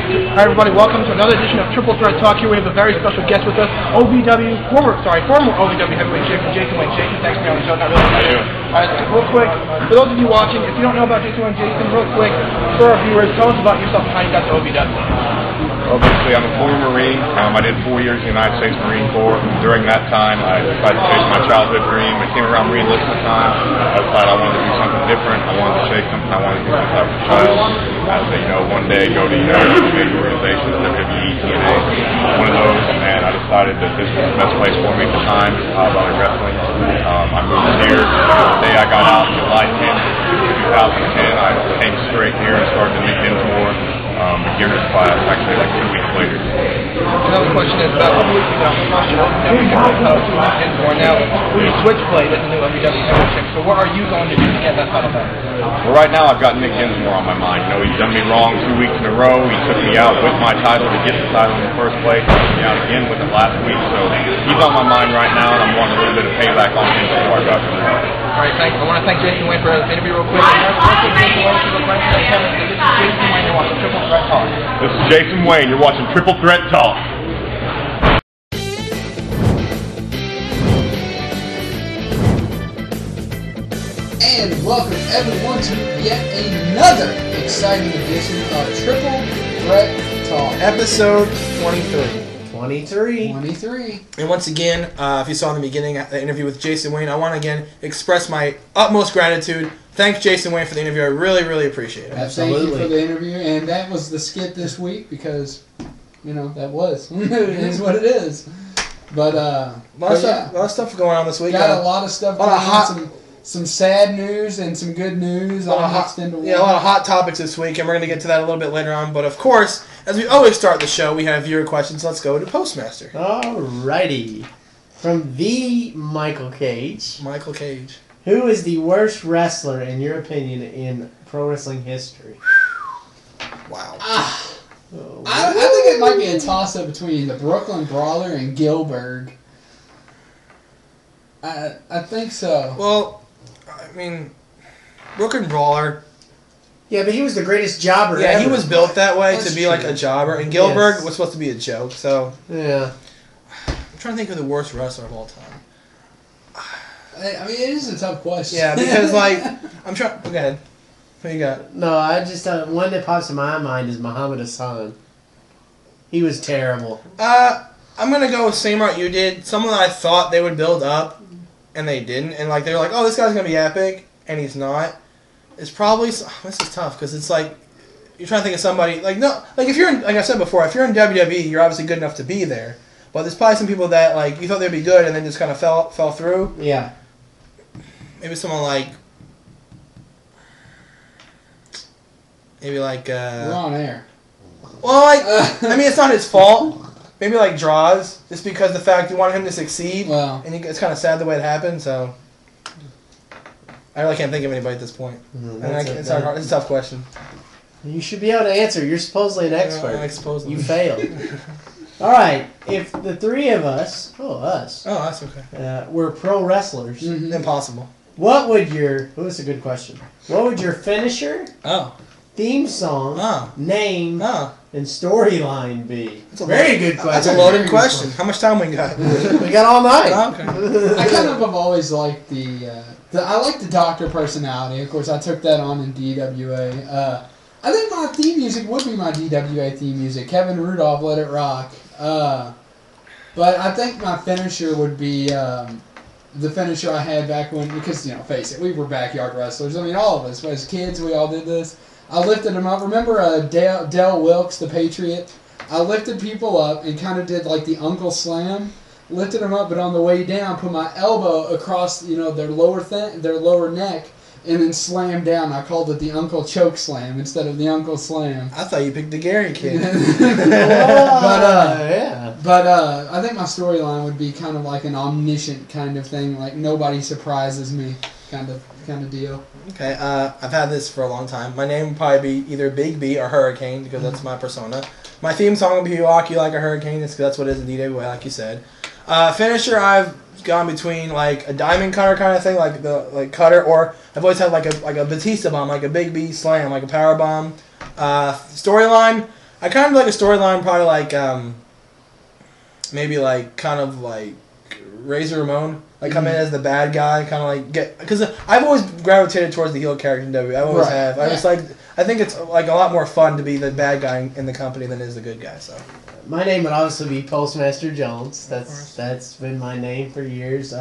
Hi everybody, welcome to another edition of Triple Threat Talk. Here we have a very special guest with us, former OVW heavyweight champion Jason Wayne. Jason, thanks for being on the show. Not really. Alright, real quick, for those of you watching, if you don't know about Jason Wayne, real quick, for our viewers, tell us about yourself and how you got to OVW. Obviously, I'm a former Marine. I did 4 years in the United States Marine Corps. During that time, I decided to chase my childhood dream. I came around Marine enlistment time. I decided I wanted to do something different. I wanted to chase something. I wanted to do something as a child. I said, one day go to major organizations, WWE, TNA, one of those, and I decided that this was the best place for me at the time, about wrestling. I moved here. The day I got out, July 10th, 2010, I came straight here and started the Nick Dinsmore beginner's class, actually like 2 weeks later. Another question is about what weeks ago, now we switchblade as a new OVW championship. So what are you going to do to get that title back? Well, right now I've got Nick Dinsmore on my mind. He's done me wrong 2 weeks in a row. He took me out with my title to get the title in the first place. He took me out again with it last week. So he's on my mind right now, and I'm wanting a little bit of payback on him before I got to him. All right, thanks. I want to thank Jason Wayne for the interview real quick. This is Jason Wayne. You're watching Triple Threat Talk. And welcome everyone to yet another exciting edition of Triple Threat Talk. Episode 23. 23. And once again, if you saw in the beginning the interview with Jason Wayne, I want to again express my utmost gratitude. Thanks, Jason Wayne, for the interview. I really, really appreciate it. Absolutely. Thank you for the interview. And that was the skit this week because, that was. It is what it is. But, a lot of stuff going on this week. Got a lot of stuff going on. Some sad news and some good news. A lot of hot topics this week, and we're going to get to that a little bit later on. But, of course, as we always start the show, we have viewer questions. Let's go to PostMaster. Alrighty. From the Michael Cage. Michael Cage. Who is the worst wrestler, in your opinion, in pro wrestling history? Wow. I think it might be a toss-up between the Brooklyn Brawler and Gilbert. I think so. Well, I mean, Brooklyn Brawler. Yeah, but he was the greatest jobber ever. Yeah, he was built that way to be like a jobber. And Gilbert was supposed to be a joke, so... Yeah. I'm trying to think of the worst wrestler of all time. I mean, it is a tough question. Yeah, because, I'm trying... Go ahead. What you got? No, I just... one that pops in my mind is Muhammad Hassan. He was terrible. I'm going to go with same route you did. Someone that I thought they would build up, and they didn't. And, they were like, oh, this guy's going to be epic, and he's not. It's probably... This is tough, because it's like... You're trying to think of somebody... if you're in... Like I said before, if you're in WWE, you're obviously good enough to be there. But there's probably some people that, you thought they'd be good, and then just kind of fell through. Yeah. Maybe someone like... Maybe like... We're on air. Well, I mean, it's not his fault. Maybe like Draws, just because the fact you want him to succeed. Well. And it's kind of sad the way it happened, so... I really can't think of anybody at this point. It's a tough question. You should be able to answer. You're supposedly an expert. Supposedly. You failed. All right. If the three of us... Oh, that's okay. Were pro wrestlers... Mm-hmm. Impossible. What would your... Oh, that's a good question. What would your finisher, theme song, name, and storyline be? That's a very good question. That's a loaded question. How much time we got? We got all night. Okay. I kind of have always liked I like the Doctor personality. Of course, I took that on in DWA. I think my theme music would be my DWA theme music. Kevin Rudolph, Let It Rock. But I think my finisher would be... the finisher I had back when, because, face it, we were backyard wrestlers. I mean, all of us. As kids, we all did this. I lifted them up. Remember Dale Wilkes, the Patriot? I lifted people up and kind of did like the Uncle Slam. Lifted them up, but on the way down, put my elbow across, their lower neck, and then slammed down. I called it the Uncle Choke Slam instead of the Uncle Slam. I thought you picked the Gary kid. But I think my storyline would be kind of like an omniscient kind of thing, like nobody surprises me kind of deal. Okay, I've had this for a long time. My name would probably be either Big B or Hurricane, because that's my persona. My theme song would be Walk You Like a Hurricane, that's what it is in DWA, like you said. Finisher, I've gone between like a diamond cutter kind of thing, like cutter, or I've always had like a Batista bomb, like a Big B slam, like a power bomb. Storyline, I kind of like a storyline, probably like maybe like kind of like Razor Ramon. Like come in as the bad guy, kind of like get because I've always gravitated towards the heel character in WWE. I always have. I just like I think it's like a lot more fun to be the bad guy in the company than it is the good guy. So my name would obviously be PostMaster Jones. That's been my name for years.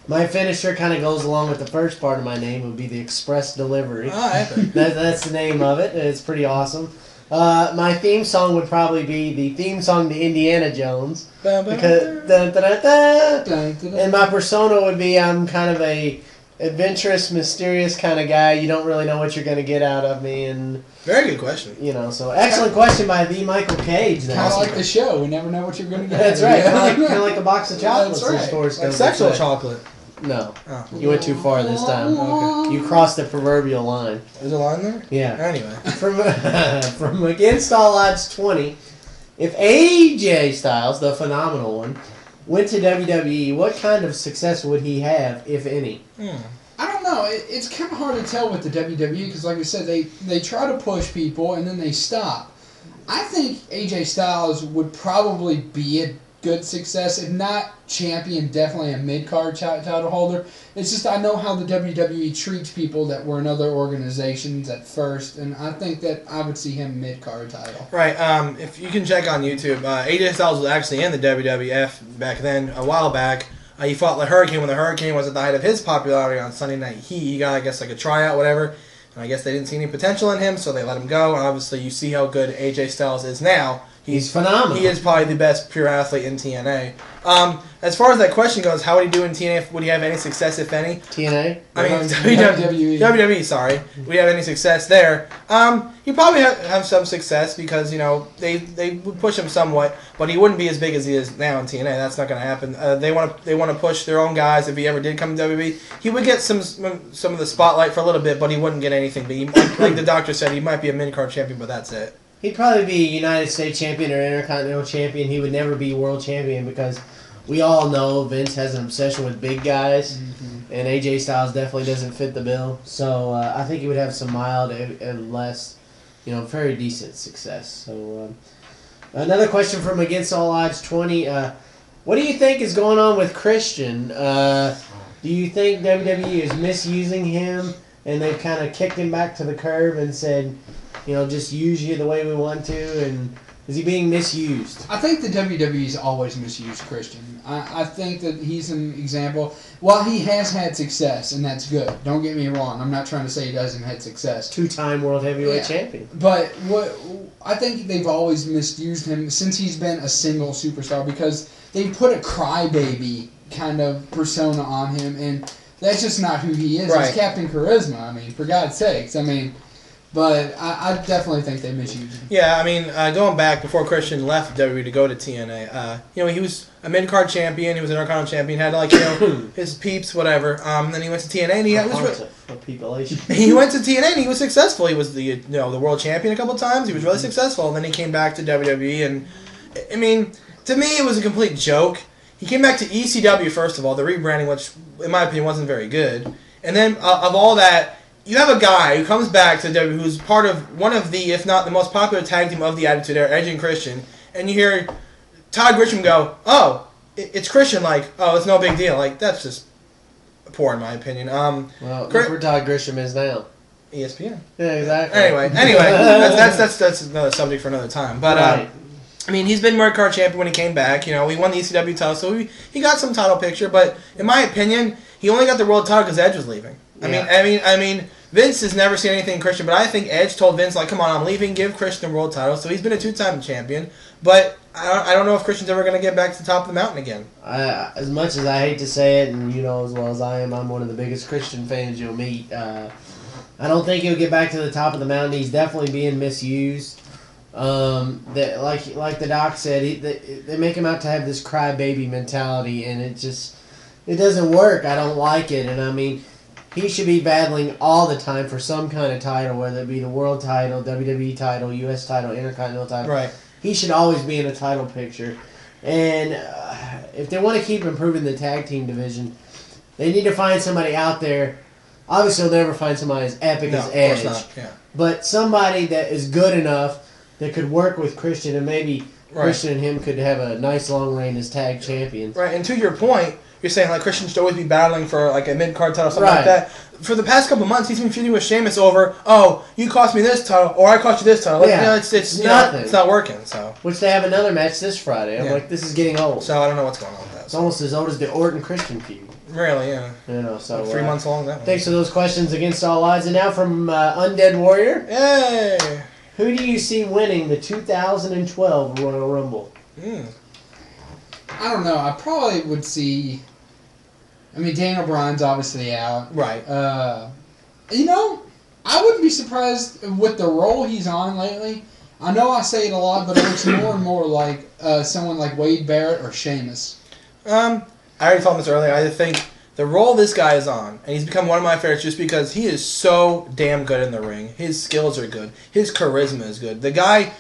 My finisher kind of goes along with the first part of my name. It would be the Express Delivery. That's the name of it. It's pretty awesome. My theme song would probably be the theme song to Indiana Jones. Because, and my persona would be I'm kind of a adventurous, mysterious kind of guy. You don't really know what you're going to get out of me. And very good question. You know, so excellent question by the Michael Cage. Kind of like the show. We never know what you're going to get. That's right. Kind of like a box of chocolates. That's right. Stores like sexual chocolate. No. Oh. You went too far this time. Okay. You crossed the proverbial line. There's a line there? Yeah. Anyway. From Against All Odds 20, if AJ Styles, the phenomenal one, went to WWE, what kind of success would he have, if any? I don't know. It's kind of hard to tell with the WWE because, like I said, they try to push people and then they stop. I think AJ Styles would probably be a good success, if not champion, definitely a mid-card title holder. It's just I know how the WWE treats people that were in other organizations at first, and I think that I would see him mid-card title. Right. If you can check on YouTube, AJ Styles was actually in the WWF back then, a while back. He fought the Hurricane when the Hurricane was at the height of his popularity on Sunday Night Heat. He got, I guess, like a tryout, whatever. And I guess they didn't see any potential in him, so they let him go. And obviously, you see how good AJ Styles is now. He's phenomenal. He is probably the best pure athlete in TNA. As far as that question goes, how would he do in TNA? Would he have any success, if any? TNA? I mean, WWE, sorry. Would he have any success there? He'd probably have some success because, you know, they would push him somewhat, but he wouldn't be as big as he is now in TNA. That's not going to happen. They want to push their own guys. If he ever did come to WWE, he would get some of the spotlight for a little bit, but he wouldn't get anything. But he, like the doctor said, he might be a mid-card champion, but that's it. He'd probably be United States champion or Intercontinental champion. He would never be world champion because we all know Vince has an obsession with big guys, and AJ Styles definitely doesn't fit the bill. So I think he would have some mild and less, you know, very decent success. So another question from Against All Odds 20. What do you think is going on with Christian? Do you think WWE is misusing him and they've kind of kicked him back to the curb and said, you know, just use you the way we want to, and is he being misused? I think the WWE's always misused Christian. I think that he's an example. While he has had success, and that's good. Don't get me wrong. I'm not trying to say he doesn't have success. 2-time world heavyweight champion. But what I think they've always misused him since he's been a single superstar because they put a crybaby kind of persona on him, and that's just not who he is. Right. He's Captain Charisma. I mean, for God's sakes. I mean. But I definitely think they misused him. Yeah, I mean, going back before Christian left WWE to go to TNA, you know, he was a mid-card champion, he was an Intercontinental champion, had like, you know, his peeps, whatever. Then he went to TNA and he went to TNA and he was successful. He was the the world champion a couple times. He was really successful, and then he came back to WWE, and I mean, to me, it was a complete joke. He came back to ECW first of all, the rebranding, which in my opinion wasn't very good, and then of all that. You have a guy who comes back to WWE who's part of one of the, if not the most popular tag team of the Attitude Era, Edge and Christian, and you hear Todd Grisham go, "Oh, it's Christian," like, "Oh, it's no big deal." Like, that's just poor in my opinion. Well, look where Todd Grisham is now. ESPN. Yeah, exactly. Anyway, that's another subject for another time. But right. I mean, he's been mid-card champion when he came back. You know, he won the ECW title, so he got some title picture. But in my opinion, he only got the world title because Edge was leaving. I mean, Vince has never seen anything in Christian, but I think Edge told Vince, like, come on, I'm leaving, give Christian the world title. So he's been a 2-time champion, but I don't know if Christian's ever going to get back to the top of the mountain again. As much as I hate to say it, and you know as well as I am, I'm one of the biggest Christian fans you'll meet. I don't think he'll get back to the top of the mountain. He's definitely being misused. That like the doc said, they make him out to have this crybaby mentality, and it doesn't work. I don't like it, and I mean. He should be battling all the time for some kind of title, whether it be the world title, WWE title, U.S. title, Intercontinental title. Right. He should always be in a title picture. And if they want to keep improving the tag team division, they need to find somebody out there. Obviously, they'll never find somebody as epic as Edge. Of course not. Yeah. But somebody that is good enough that could work with Christian, and maybe Right. Christian and him could have a nice long reign as tag champions. Right, and to your point, you're saying like Christian should always be battling for like a mid-card title or something like Right. that. For the past couple months, he's been feuding with Sheamus over, oh, you cost me this title, or I cost you this title. Like, Yeah. you know, it's you know, Nothing. it's not working. So Which they have another match this Friday. I'm Yeah. like, this is getting old. I don't know what's going on with that. It's almost as old as the Orton Christian feud. Really, yeah. You know, so 3 months long that one. Thanks for those questions against all odds. And now from Undead Warrior, Yay! who do you see winning the 2012 Royal Rumble? I don't know. I probably would see. I mean, Daniel Bryan's obviously out. Right. You know, I wouldn't be surprised with the role he's on lately. I know I say it a lot, but it looks more and more like someone like Wade Barrett or Sheamus. I already told him this earlier. I think the role this guy is on, and he's become one of my favorites just because he is so damn good in the ring. His skills are good. His charisma is good. The guy,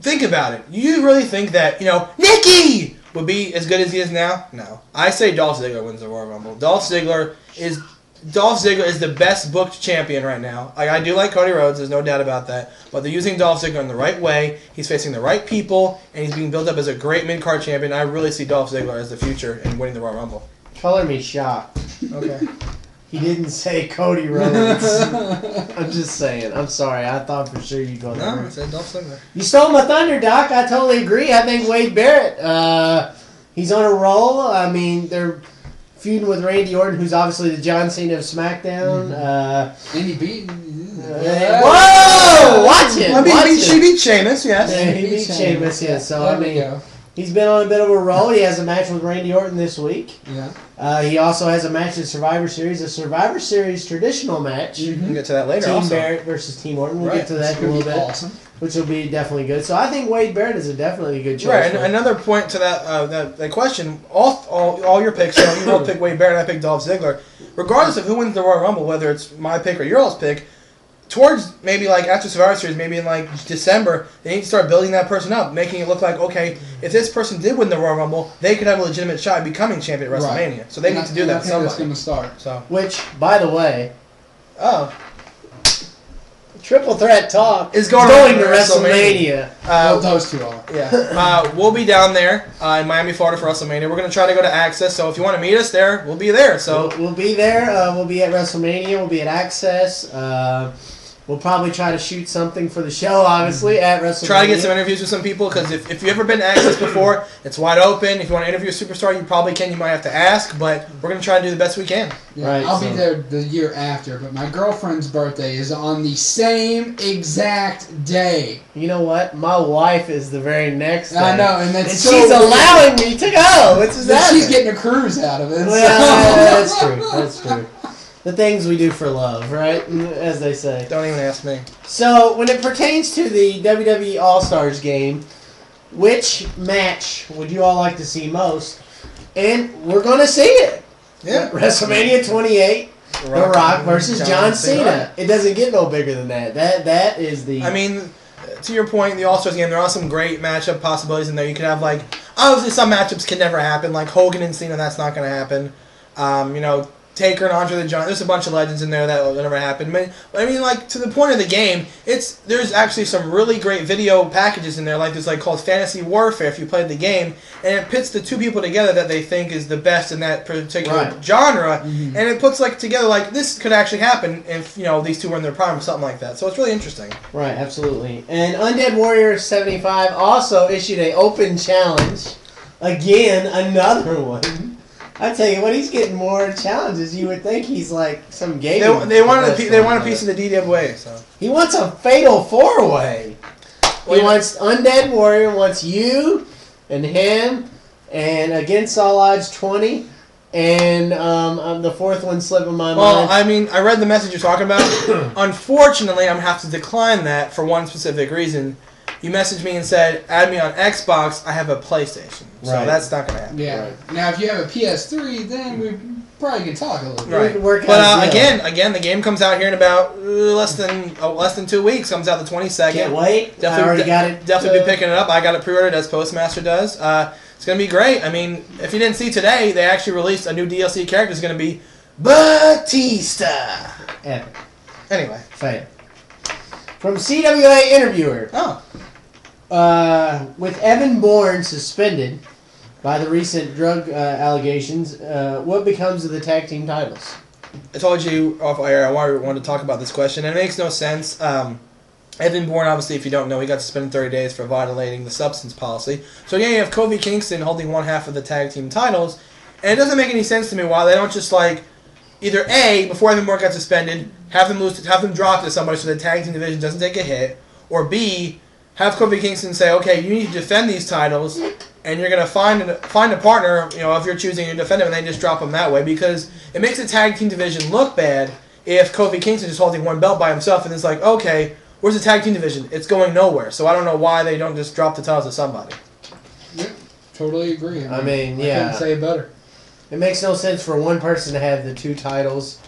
think about it. You really think that, you know, Nikki would be as good as he is now? No. I say Dolph Ziggler wins the Royal Rumble. Dolph Ziggler is the best booked champion right now. I do like Cody Rhodes, there's no doubt about that. But they're using Dolph Ziggler in the right way. He's facing the right people, and he's being built up as a great mid-card champion. I really see Dolph Ziggler as the future in winning the Royal Rumble. Color me shocked. Okay. He didn't say Cody Rhodes. I'm just saying. I'm sorry. I thought for sure you'd go there. No, I said Dolph Ziggler. You stole my thunder, Doc. I totally agree. I think Wade Barrett, he's on a roll. I mean, they're feuding with Randy Orton, who's obviously the John Cena of SmackDown. And he beat. Whoa! Watch it. I mean, Watch she it. beat Sheamus, yes. Yeah, he beat Sheamus, yeah. So, There I we mean, go. he's been on a bit of a roll. He has a match with Randy Orton this week. Yeah. He also has a match in Survivor Series, a Survivor Series traditional match. We'll get to that later Team also. Barrett versus Team Orton. We'll Right. get to that It's in a gonna little be bit, awesome. which will be definitely good. So I think Wade Barrett is a definitely good choice. Right, and for him. another point to that question, all your picks, you know, you both pick Wade Barrett and I pick Dolph Ziggler. Regardless of who wins the Royal Rumble, whether it's my pick or your all's pick, towards maybe like after Survivor Series, maybe in like December, they need to start building that person up, making it look like, okay, if this person did win the Royal Rumble, they could have a legitimate shot at becoming champion at WrestleMania. Right. So they need to do that with I think that's somebody. going to start. So, Which, by the way, oh, Triple Threat Talk is going to WrestleMania. Well, those two are. Yeah, we'll be down there in Miami, Florida for WrestleMania. We're going to try to go to Access, so if you want to meet us there, we'll be there. So We'll be there. We'll be at WrestleMania. We'll be at Access. We'll probably try to shoot something for the show, obviously, at WrestleMania. try to get some interviews with some people, because if you've ever been to Access before, it's wide open. If you want to interview a superstar, you probably can. You might have to ask, but we're going to try to do the best we can. Yeah, Right, I'll be so- there the year after, but my girlfriend's birthday is on the same exact day. You know what? My wife is the very next day. I know, and that's And so she's weird. allowing me to go. What's She's that? getting a cruise out of it. Well, that's true. That's true. The things we do for love, right? As they say. Don't even ask me. So, when it pertains to the WWE All-Stars game, which match would you all like to see most? And we're going to see it. Yeah. WrestleMania 28, The Rock versus John Cena. It doesn't get no bigger than that. That is the... I mean, to your point, the All-Stars game, there are some great matchup possibilities in there. You could have, like, obviously some matchups can never happen, like Hogan and Cena, that's not going to happen. You know, Taker and Andre the Giant. There's a bunch of legends in there that will never happen. But I mean, like, to the point of the game, there's actually some really great video packages in there. Like there's like called Fantasy Warfare if you played the game, and it pits the two people together that they think is the best in that particular genre, and it puts like together like this could actually happen if these two were in their prime or something like that. So it's really interesting. Right, absolutely. And Undead Warrior 75 also issued an open challenge. Again, another one. I tell you what, he's getting more challenges. You would think he's like some gaming. They want a piece of the DWA. So he wants a fatal 4-way. He wants Undead Warrior, wants you and him, and Against All Odds 20, and the fourth one slipping my mind. Well, I mean, I read the message you're talking about. Unfortunately, I'm going to have to decline that for one specific reason. You messaged me and said, add me on Xbox, I have a PlayStation. So that's not going to happen. Yeah. Right. Now, if you have a PS3, then we probably can talk a little bit. We can work But out a deal. again, the game comes out here in about less than 2 weeks. Comes out the 22nd. Can't wait. I already got it. Definitely be picking it up. I got it pre-ordered as PostMaster does. It's going to be great. I mean, if you didn't see today, they actually released a new DLC character. It's going to be Batista. Epic. Anyway. Fan. From CWA Interviewer. Oh. with Evan Bourne suspended by the recent drug allegations, what becomes of the tag team titles? I told you off air I wanted to talk about this question, and it makes no sense. Evan Bourne, obviously, if you don't know, he got suspended 30 days for violating the substance policy. So yeah, you have Kofi Kingston holding one half of the tag team titles, and it doesn't make any sense to me why they don't just like either A, before Evan Bourne got suspended, have them drop to somebody so the tag team division doesn't take a hit, or B, have Kofi Kingston say, okay, you need to defend these titles, and you're gonna find a partner, if you're choosing to defend them, and they just drop them that way, because it makes the tag team division look bad if Kofi Kingston is holding one belt by himself, and it's like, okay, where's the tag team division? It's going nowhere. So I don't know why they don't just drop the titles to somebody. Yeah, totally agree. I mean, I couldn't say it better. It makes no sense for one person to have the two titles.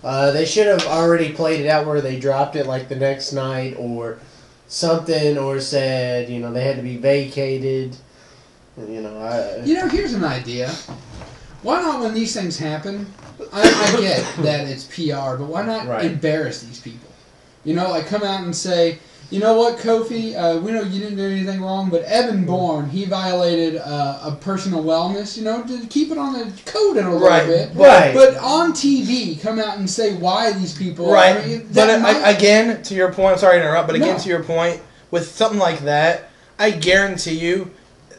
They should have already played it out where they dropped it like the next night or something, or said, they had to be vacated. Here's an idea. Why not, when these things happen, I get that it's PR, but why not embarrass these people? Come out and say, you know what, Kofi, we know you didn't do anything wrong, but Evan Bourne, he violated a personal wellness, to keep it on the code in a little bit. Right. But on TV, come out and say why these people... Right. Again, to your point, I'm sorry to interrupt, but again, to your point, with something like that, I guarantee you,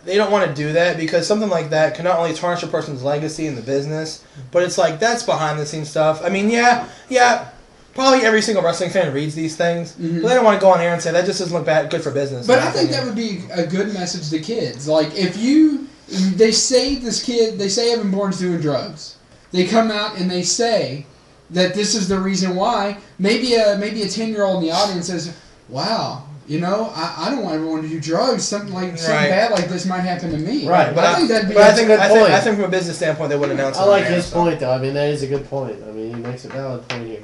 they don't want to do that because something like that can not only tarnish a person's legacy in the business, but it's like, that's behind-the-scenes stuff. I mean, yeah, probably every single wrestling fan reads these things, but they don't want to go on air and say, that just doesn't look good for business. But I think that would be a good message to kids. Like, they say Evan Bourne's doing drugs. They come out and they say that this is the reason why. Maybe a 10-year-old in the audience says, wow, I don't want everyone to do drugs. Something bad like this might happen to me. Right, but I think that'd be a good point. I think from a business standpoint, they would announce it. I like his point, though. I mean, that is a good point. I mean, he makes a valid point here.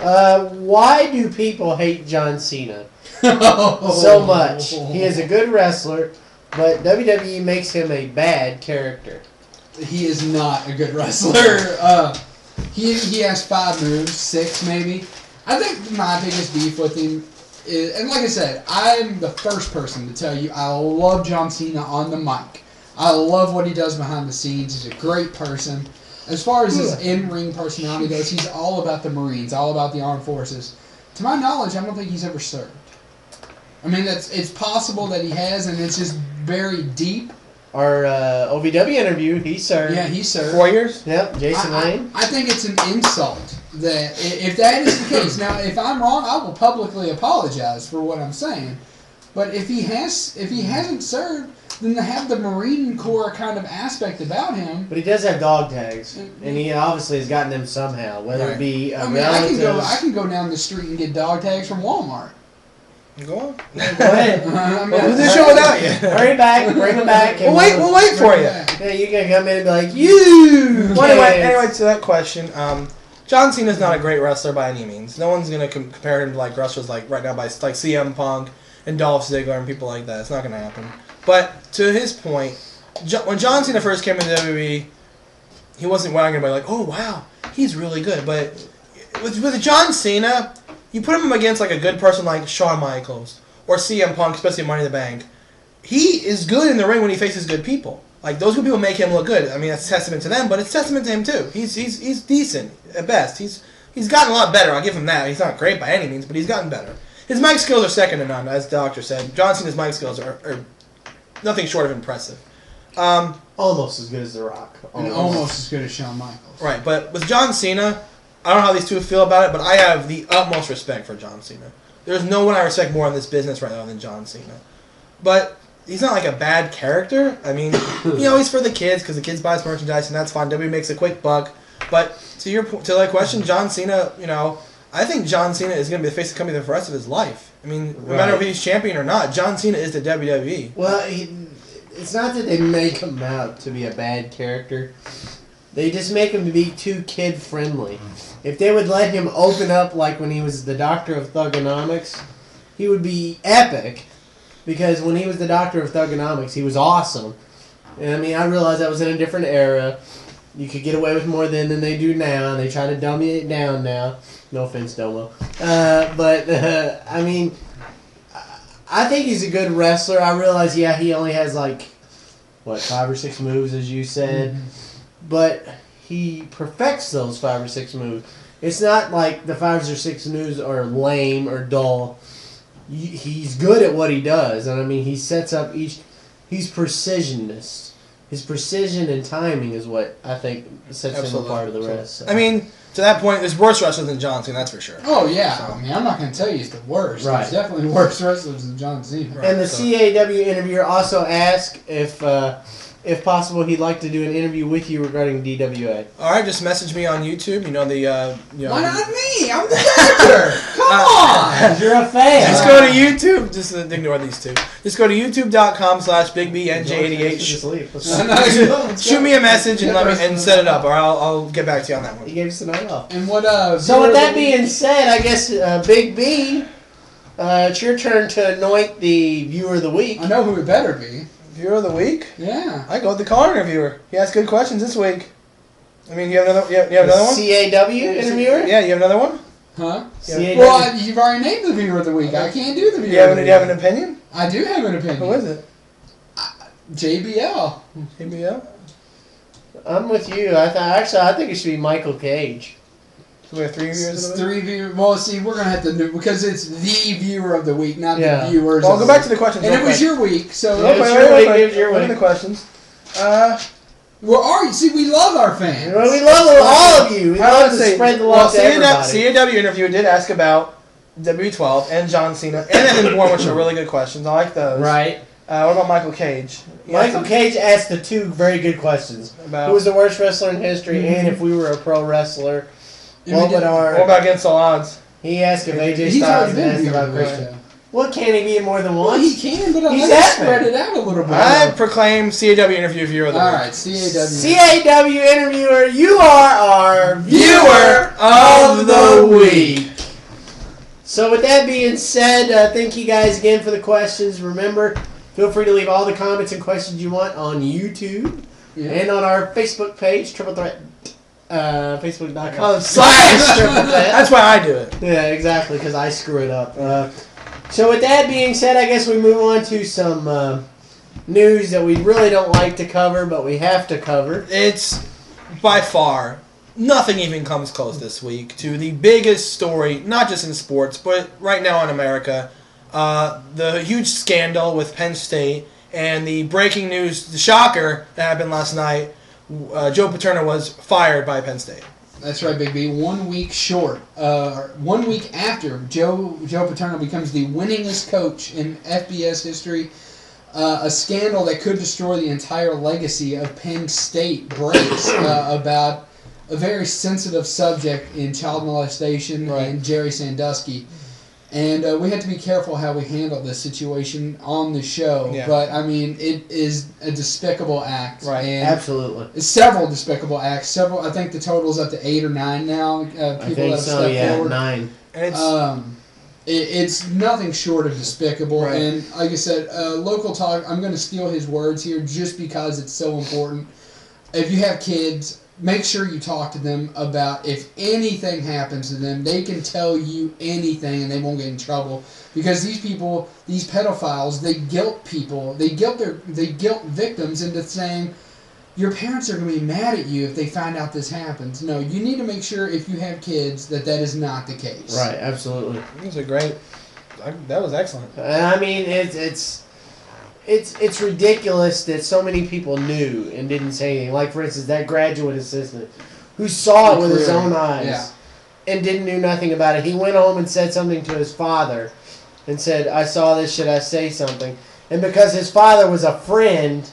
Why do people hate John Cena so much? He is a good wrestler, but WWE makes him a bad character. He is not a good wrestler. He has 5 moves, 6 maybe. I think my biggest beef with him is, and like I said, I'm the first person to tell you I love John Cena on the mic. I love what he does behind the scenes. He's a great person. As far as his in-ring personality goes, he's all about the Marines, all about the armed forces. To my knowledge, I don't think he's ever served. I mean, it's possible that he has, and it's just very deep. Our OVW interview, he served. Yeah, he served. 4 years? Yep, Jason Lane. I think it's an insult that if that is the case. Now, if I'm wrong, I will publicly apologize for what I'm saying. But if he hasn't served, then to have the Marine Corps kind of aspect about him. But he does have dog tags, and he obviously has gotten them somehow, whether it be a relative. I can go down the street and get dog tags from Walmart. Go on. Go ahead. We'll do the show without you. Hurry back, bring him back. We'll wait for you. Yeah, you can come in and be like, you. Well, anyway, to that question, John Cena's not a great wrestler by any means. No one's gonna compare him to like wrestlers like right now by like CM Punk and Dolph Ziggler and people like that. It's not gonna happen. But to his point, when John Cena first came into WWE, he wasn't going to be like, oh wow, he's really good. But with John Cena, you put him against like a good person like Shawn Michaels or CM Punk, especially Money in the Bank. He is good in the ring when he faces good people. Like those good people make him look good. I mean, that's a testament to them, but it's a testament to him too. He's decent at best. He's gotten a lot better. I'll give him that. He's not great by any means, but he's gotten better. His mic skills are second to none, as the doctor said. John Cena's mic skills are nothing short of impressive. Almost as good as The Rock. Almost as good as Shawn Michaels. Right, but with John Cena, I don't know how these two feel about it, but I have the utmost respect for John Cena. There's no one I respect more in this business right now than John Cena. But he's not like a bad character. I mean, he's for the kids because the kids buy his merchandise, and that's fine. WWE makes a quick buck. But to that question, John Cena, I think John Cena is going to be the face of the company for the rest of his life. I mean, no matter if he's champion or not, John Cena is the WWE. Well, it's not that they make him out to be a bad character. They just make him to be too kid-friendly. If they would let him open up like when he was the Doctor of Thugonomics, he would be epic. Because when he was the Doctor of Thugonomics, he was awesome. And I mean, I realized that was in a different era. You could get away with more then than they do now, and they try to dummy it down now. No offense, Domo. I mean, I think he's a good wrestler. I realize, he only has 5 or 6 moves, as you said. But he perfects those 5 or 6 moves. It's not like the 5 or 6 moves are lame or dull. He's good at what he does. And, he sets up each... He's precisionist. His precision and timing is what I think sets him apart of the rest. So. To that point, there's worse wrestlers than John Cena, that's for sure. Oh, yeah. So. I'm not going to tell you he's the worst. Right. There's definitely worse wrestlers than John Cena. Right. And the CAW interviewer also asked if possible, he'd like to do an interview with you regarding DWA. All right, just message me on YouTube. Why not me? I'm the director. Come on. You're a fan. Just go to YouTube. Just ignore these two. Just go to youtube.com/BigBNJ88. Shoot me a message and set it up, or I'll get back to you on that one. He gave us the night off. And what? So with that being said, I guess Big B, it's your turn to anoint the viewer of the week. I know who it better be. Viewer of the week? Yeah. I go with the call interviewer. He asked good questions this week. You have another? You have another one? CAW interviewer? Yeah, you have another one? Huh? CAW. Well, you've already named the viewer of the week. I can't do the viewer. Do you have an opinion? I do have an opinion. Who is it? JBL. JBL? I'm with you. I think it should be Michael Cage. So we have 3 viewers. It's 3 viewers. Well, see, we're gonna have to do because it's the viewer of the week, not the viewers. Well, I'll go back to the questions. And it was your week, so it was your week. It was your Look at week. the questions. See, we love our fans. Well, we love all of you. We love to spread the love to everybody. CAW interview did ask about W12 and John Cena and Evan Bourne, which are really good questions. I like those. Right. What about Michael Cage? Michael Cage asked the 2 very good questions. About who was the worst wrestler in history, and if we were a pro wrestler, what about Against All Odds? He asked if AJ He's Styles already been asked about Christian. Right. Well, can he be in more than Well, one? he can, but He's let's spread it out a little bit. I proclaim CAW interview viewer of the week. All right, CAW. CAW interviewer, you are our viewer of the week. So with that being said, thank you guys again for the questions. Remember, feel free to leave all the comments and questions you want on YouTube and on our Facebook page, Triple Threat. Facebook.com/Triple Threat. That's why I do it. Yeah, exactly, because I screw it up. So with that being said, I guess we move on to some news that we really don't like to cover, but we have to cover. It's by far nothing even comes close this week to the biggest story, not just in sports, but right now in America. The huge scandal with Penn State and the breaking news, the shocker that happened last night. Joe Paterno was fired by Penn State. That's right, Big B. 1 week short. 1 week after Joe Paterno becomes the winningest coach in FBS history, a scandal that could destroy the entire legacy of Penn State breaks about a very sensitive subject in child molestation and Jerry Sandusky. And we had to be careful how we handle this situation on the show. Yeah. But, it is a despicable act. Right, and absolutely. Several despicable acts. I think the total's up to 8 or 9 now. People I think so, yeah, forward. 9. And it's nothing short of despicable. Right. And like I said, local talk, I'm going to steal his words here just because it's so important. If you have kids, make sure you talk to them about if anything happens to them, they can tell you anything and they won't get in trouble. Because these people, these pedophiles, they guilt people, they guilt victims into saying, your parents are going to be mad at you if they find out this happens. No, you need to make sure if you have kids that is not the case. Right, absolutely. These are great. That was excellent. It's ridiculous that so many people knew and didn't say anything. Like, for instance, that graduate assistant who saw it with his own eyes and didn't do nothing about it. He went home and said something to his father and said, I saw this, should I say something? And because his father was a friend,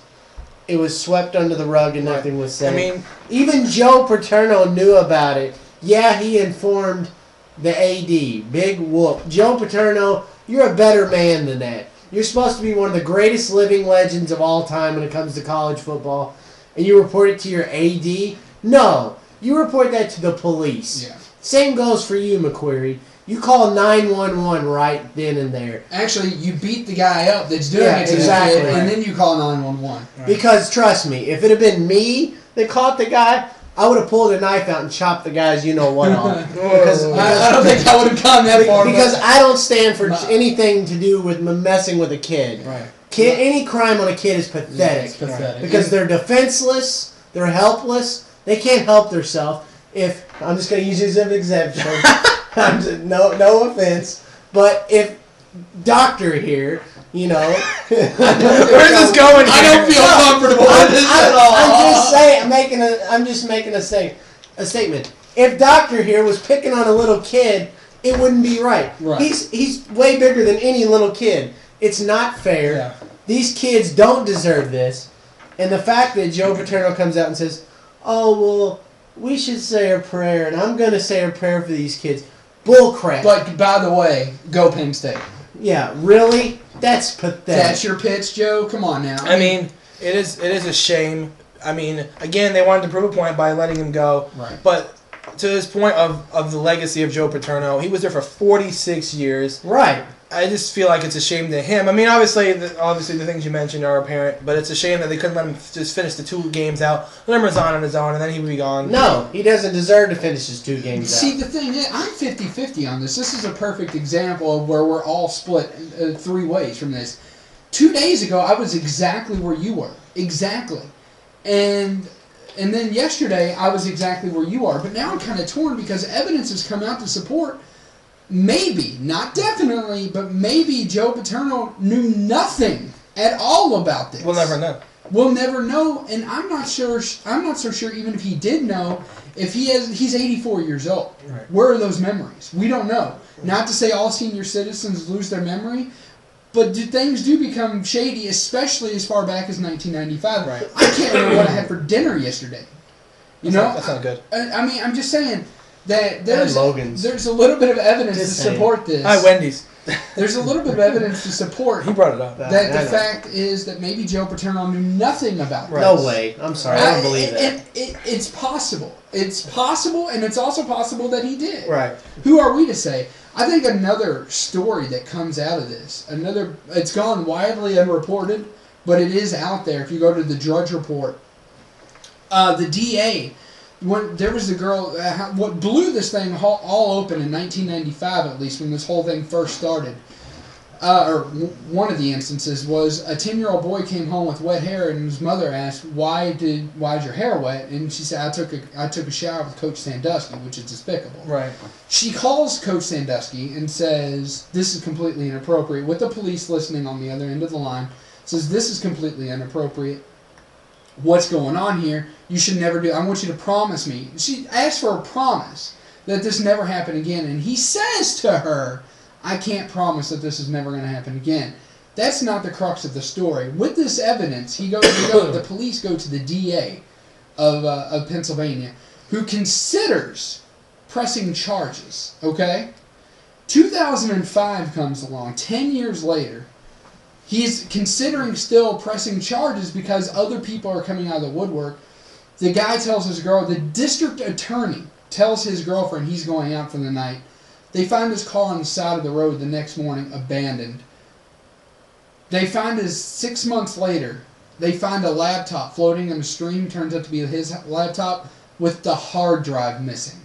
it was swept under the rug and nothing was said. Even Joe Paterno knew about it. Yeah, he informed the AD. Big whoop. Joe Paterno, you're a better man than that. You're supposed to be one of the greatest living legends of all time when it comes to college football, and you report it to your AD? No. You report that to the police. Yeah. Same goes for you, McQuarrie. You call 911 right then and there. Actually, you beat the guy up that's doing it to exactly. the kid, and then you call 911. Right. Because, trust me, if it had been me that caught the guy, I would have pulled a knife out and chopped the guy's you-know-what off. because I don't think I would have gone that far. Because I don't stand for anything to do with messing with a kid. Right. Any crime on a kid is pathetic. Yeah, it's pathetic. Because they're defenseless, they're helpless, they can't help themselves. If I'm just going to use you as an example, no offense, but if Doctor here, you know, where's this going? I don't feel comfortable with this at all. I'm just saying, I'm just making a statement. If Doctor here was picking on a little kid, it wouldn't be right. He's way bigger than any little kid. It's not fair. Yeah. These kids don't deserve this. And the fact that Joe Paterno comes out and says, "Oh, well, we should say a prayer, and I'm going to say a prayer for these kids." Bullcrap. But, by the way, go Penn State. Yeah, really? That's pathetic. That's your pitch, Joe? Come on now. I mean, it is a shame. I mean, again, they wanted to prove a point by letting him go. Right. But to this point of the legacy of Joe Paterno, he was there for 46 years. Right. I just feel like it's a shame to him. I mean, obviously the things you mentioned are apparent, but it's a shame that they couldn't let him just finish the 2 games out, let him resign on his own, and then he would be gone. No, he doesn't deserve to finish his 2 games out. See, the thing is, I'm 50-50 on this. This is a perfect example of where we're all split 3 ways from this. 2 days ago, I was exactly where you were. Exactly. And then yesterday, I was exactly where you are. But now I'm kind of torn because evidence has come out to support maybe, not definitely, but maybe Joe Paterno knew nothing at all about this. We'll never know. We'll never know, and I'm not so sure even if he did know, if he's 84 years old. Right. Where are those memories? We don't know. Not to say all senior citizens lose their memory, but things do become shady, especially as far back as 1995. Right. I can't remember what I had for dinner yesterday. That's not good. I mean, I'm just saying that there's a little bit of evidence to support this. Hi, Wendy's. There's a little bit of evidence to support He brought it up. that the fact is that maybe Joe Paterno knew nothing about this. No way. I'm sorry. I don't believe that. It's possible. It's possible, and it's also possible that he did. Right. Who are we to say? I think another story that comes out of this, it's gone widely unreported, but it is out there. If you go to the Drudge Report, the DA, when there was a girl, what blew this thing all open in 1995, at least when this whole thing first started, or one of the instances was a 10-year-old boy came home with wet hair, and his mother asked, "Why's your hair wet?" And she said, "I took a shower with Coach Sandusky," which is despicable. Right. She calls Coach Sandusky and says, "This is completely inappropriate," with the police listening on the other end of the line. Says, "This is completely inappropriate. What's going on here? You should never do it. I want you to promise me." She asked for a promise that this never happened again. And he says to her, "I can't promise that this is never going to happen again." That's not the crux of the story. With this evidence, the police go to the DA of Pennsylvania, who considers pressing charges. Okay? 2005 comes along, 10 years later. He's considering still pressing charges because other people are coming out of the woodwork. The guy tells his girl, the district attorney tells his girlfriend he's going out for the night. They find his car on the side of the road the next morning, abandoned. They find 6 months later, they find a laptop floating in a stream, turns out to be his laptop, with the hard drive missing.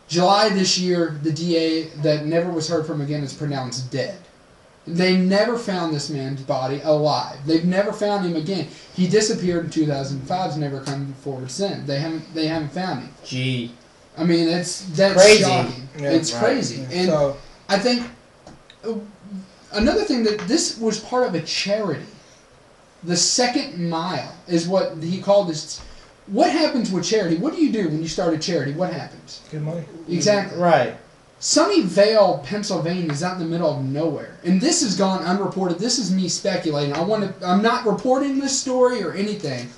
July this year, the DA that never was heard from again is pronounced dead. They never found this man's body alive. They've never found him again. He disappeared in 2005. Has never come forward since. They haven't found him. Gee, I mean that's crazy. Shocking. Yeah, it's right. crazy. Yeah. And So, I think another thing that this was part of a charity. The second mile is what he called this. What happens with charity? What do you do when you start a charity? What happens? good money. Exactly. right. Sunnyvale, Pennsylvania is out in the middle of nowhere. And this has gone unreported. This is me speculating. I'm not reporting this story or anything.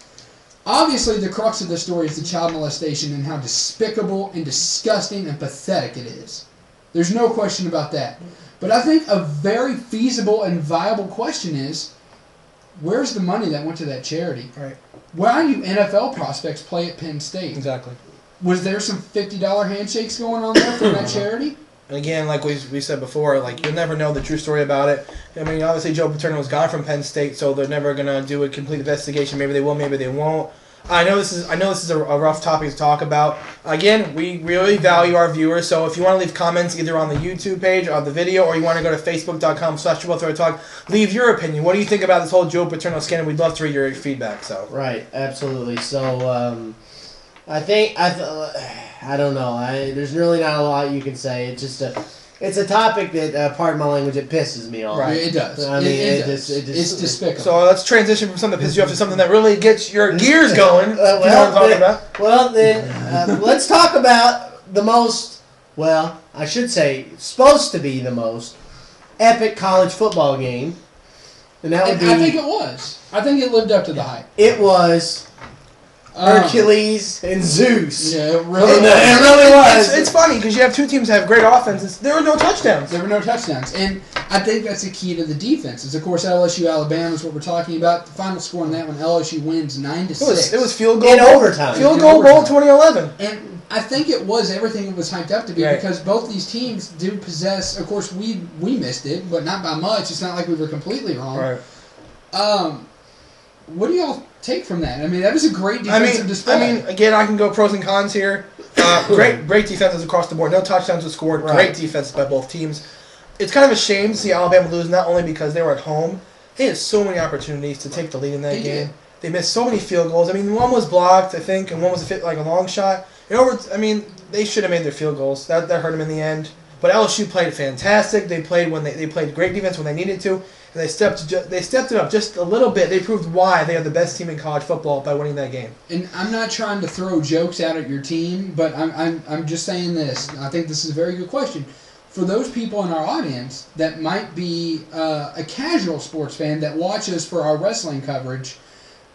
Obviously, the crux of the story is the child molestation and how despicable and disgusting and pathetic it is. There's no question about that. But I think a very feasible and viable question is, where's the money that went to that charity? Right. Why do NFL prospects play at Penn State? Exactly. Was there some $50 handshakes going on there from that charity? And again, like we said before, like you'll never know the true story about it. I mean, obviously Joe Paterno was gone from Penn State, so they're never gonna do a complete investigation. Maybe they will, maybe they won't. I know this is a rough topic to talk about. Again, we really value our viewers, so if you want to leave comments either on the YouTube page or the video, or you want to go to facebook.com/triplethreattalk, leave your opinion. What do you think about this whole Joe Paterno scandal? We'd love to read your feedback. So Right, absolutely. So I don't know. There's really not a lot you can say. It's a topic that, pardon my language, it pisses me off. Right. It does. I mean, it's despicable. So let's transition from something that pisses you off to something that really gets your gears going. You know what I'm talking about? Well, then, let's talk about the most, well, I should say, supposed to be the most epic college football game. And that would be... I think it was. I think it lived up to the hype. It was... Hercules and Zeus. Yeah, it really was. It really was. It's funny because you have two teams that have great offenses. There were no touchdowns. And I think that's the key to the defenses. Of course, LSU Alabama is what we're talking about. The final score in that one, LSU wins 9-6. It was field goal in overtime. Field goal bowl 2011. And I think it was everything it was hyped up to be because both these teams do possess. Of course, we missed it, but not by much. It's not like we were completely wrong. Right. What do y'all take from that? I mean, that was a great defensive display. I mean, again, I can go pros and cons here. Great defenses across the board. No touchdowns were scored. Right. Great defenses by both teams. It's kind of a shame to see Alabama lose, not only because they were at home. They had so many opportunities to take the lead in that game. They missed so many field goals. I mean, one was blocked, I think, and one was a long shot. They should have made their field goals. That hurt them in the end. But LSU played fantastic. They played they played great defense when they needed to. And they stepped it up just a little bit. They proved why they are the best team in college football by winning that game. And I'm not trying to throw jokes out at your team, but I'm just saying this. I think this is a very good question. For those people in our audience that might be a casual sports fan that watches for our wrestling coverage,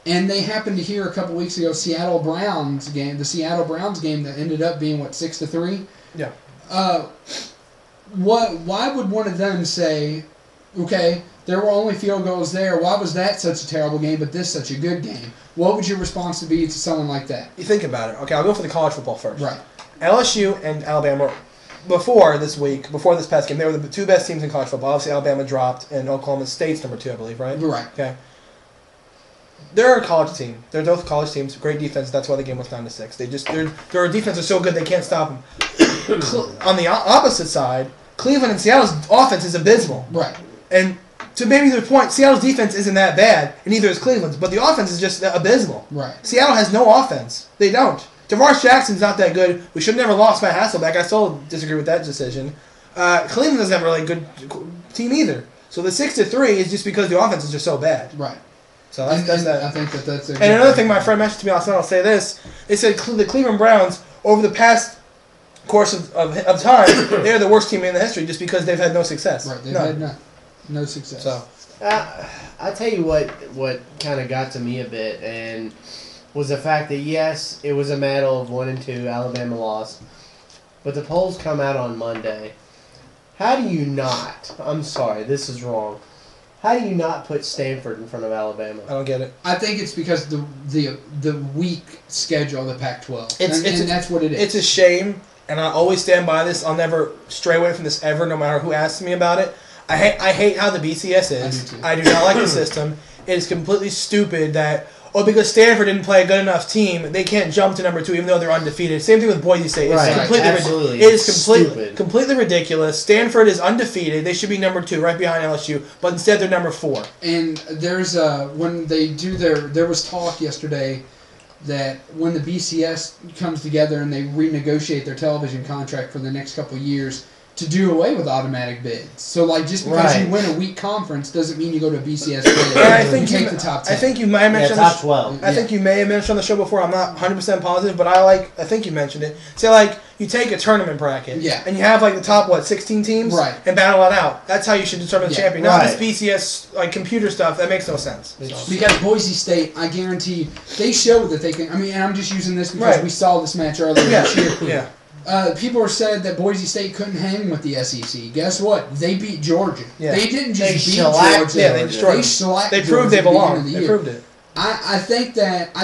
and they happened to hear a couple weeks ago the Seattle Browns game that ended up being 6-3. Yeah. Why would one of them say, okay, there were only field goals there. Why was that such a terrible game, but this such a good game? What would your response be to someone like that? You think about it. Okay, I'll go for the college football first. Right. LSU and Alabama, before this past game, they were the two best teams in college football. Obviously, Alabama dropped, and Oklahoma State's number 2, I believe, right? Right. Okay. They're a college team. They're both college teams. Great defense. That's why the game was 9-6. Their defense is so good they can't stop them. On the opposite side, Cleveland and Seattle's offense is abysmal. Right. And to maybe the point, Seattle's defense isn't that bad, and neither is Cleveland's, but the offense is just abysmal. Right. Seattle has no offense. They don't. DeMarce Jackson's not that good. We should have never lost Matt Hasselbeck. I still disagree with that decision. Cleveland doesn't have a really good team either. So the 6-3 is just because the offense is just so bad. Right. So that's that. I think that's a And another thing my friend mentioned to me last night, I'll say this. They said the Cleveland Browns, over the past course of time, they're the worst team in the history just because they've had no success. Right, they've had no success. So I'll tell you what kind of got to me a bit, and was the fact that, yes, it was a battle of 1 and 2, Alabama lost, but the polls come out on Monday. How do you not, I'm sorry, this is wrong, how do you not put Stanford in front of Alabama? I don't get it. I think it's because the weak schedule of the Pac-12. And that's what it is. It's a shame, and I always stand by this. I'll never stray away from this ever, no matter who asks me about it. I hate how the BCS is. I do not like the system. It is completely stupid that, because Stanford didn't play a good enough team, they can't jump to number 2 even though they're undefeated. Same thing with Boise State. It's completely ridiculous. Stanford is undefeated. They should be number 2, right behind LSU, but instead they're number 4. And there's when they do there was talk yesterday that when the BCS comes together and they renegotiate their television contract for the next couple of years, to do away with automatic bids. So, just because you win a weak conference doesn't mean you go to a BCS bid. I think you take the top 10. I think you may have mentioned top 12. I think you may have mentioned on the show before. I'm not 100% positive, but I think you mentioned it. Say you take a tournament bracket, and you have the top 16 teams, and battle it out. That's how you should determine the champion. Not this BCS computer stuff. That makes no sense. Because Boise State, I guarantee, they show that they can. I mean, and I'm just using this because we saw this match earlier this year. Yeah. People said that Boise State couldn't hang with the SEC. Guess what? They beat Georgia. Yeah. They didn't just beat Georgia. Yeah, they destroyed them. They proved they belong. They proved it. I think that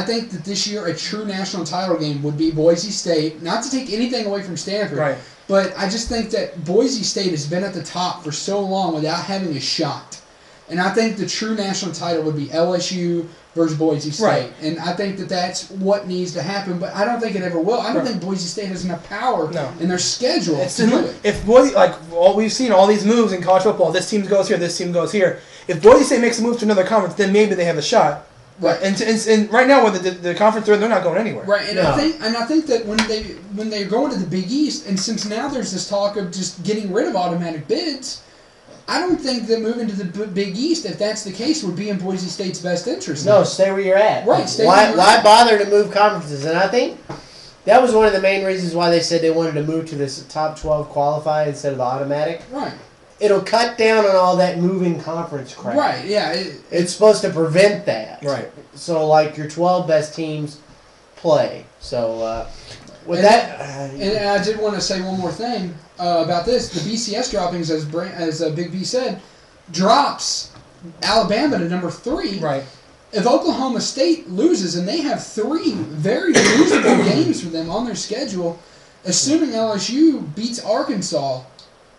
this year a true national title game would be Boise State. Not to take anything away from Stanford, but I just think that Boise State has been at the top for so long without having a shot. And I think the true national title would be LSU versus Boise State. Right. And I think that that's what needs to happen, but I don't think it ever will. I don't think Boise State has enough power in their schedule to do it. If Boise, we've seen all these moves in college football, this team goes here, this team goes here. If Boise State makes a move to another conference, then maybe they have a shot. Right. And right now, with the conference they're not going anywhere. Right. And I think that when they go into the Big East, and since now there's this talk of just getting rid of automatic bids, I don't think that moving to the Big East, if that's the case, would be in Boise State's best interest. No, stay where you're at. Right. Why bother to move conferences? And I think that was one of the main reasons why they said they wanted to move to this top 12 qualify instead of the automatic. Right. It'll cut down on all that moving conference crap. Right, yeah. It's supposed to prevent that. Right. So, your 12 best teams play. So, with and that... And I did want to say one more thing about this. The BCS droppings, as Big B said, drops Alabama to number 3. Right. If Oklahoma State loses, and they have 3 very losable games for them on their schedule, assuming LSU beats Arkansas,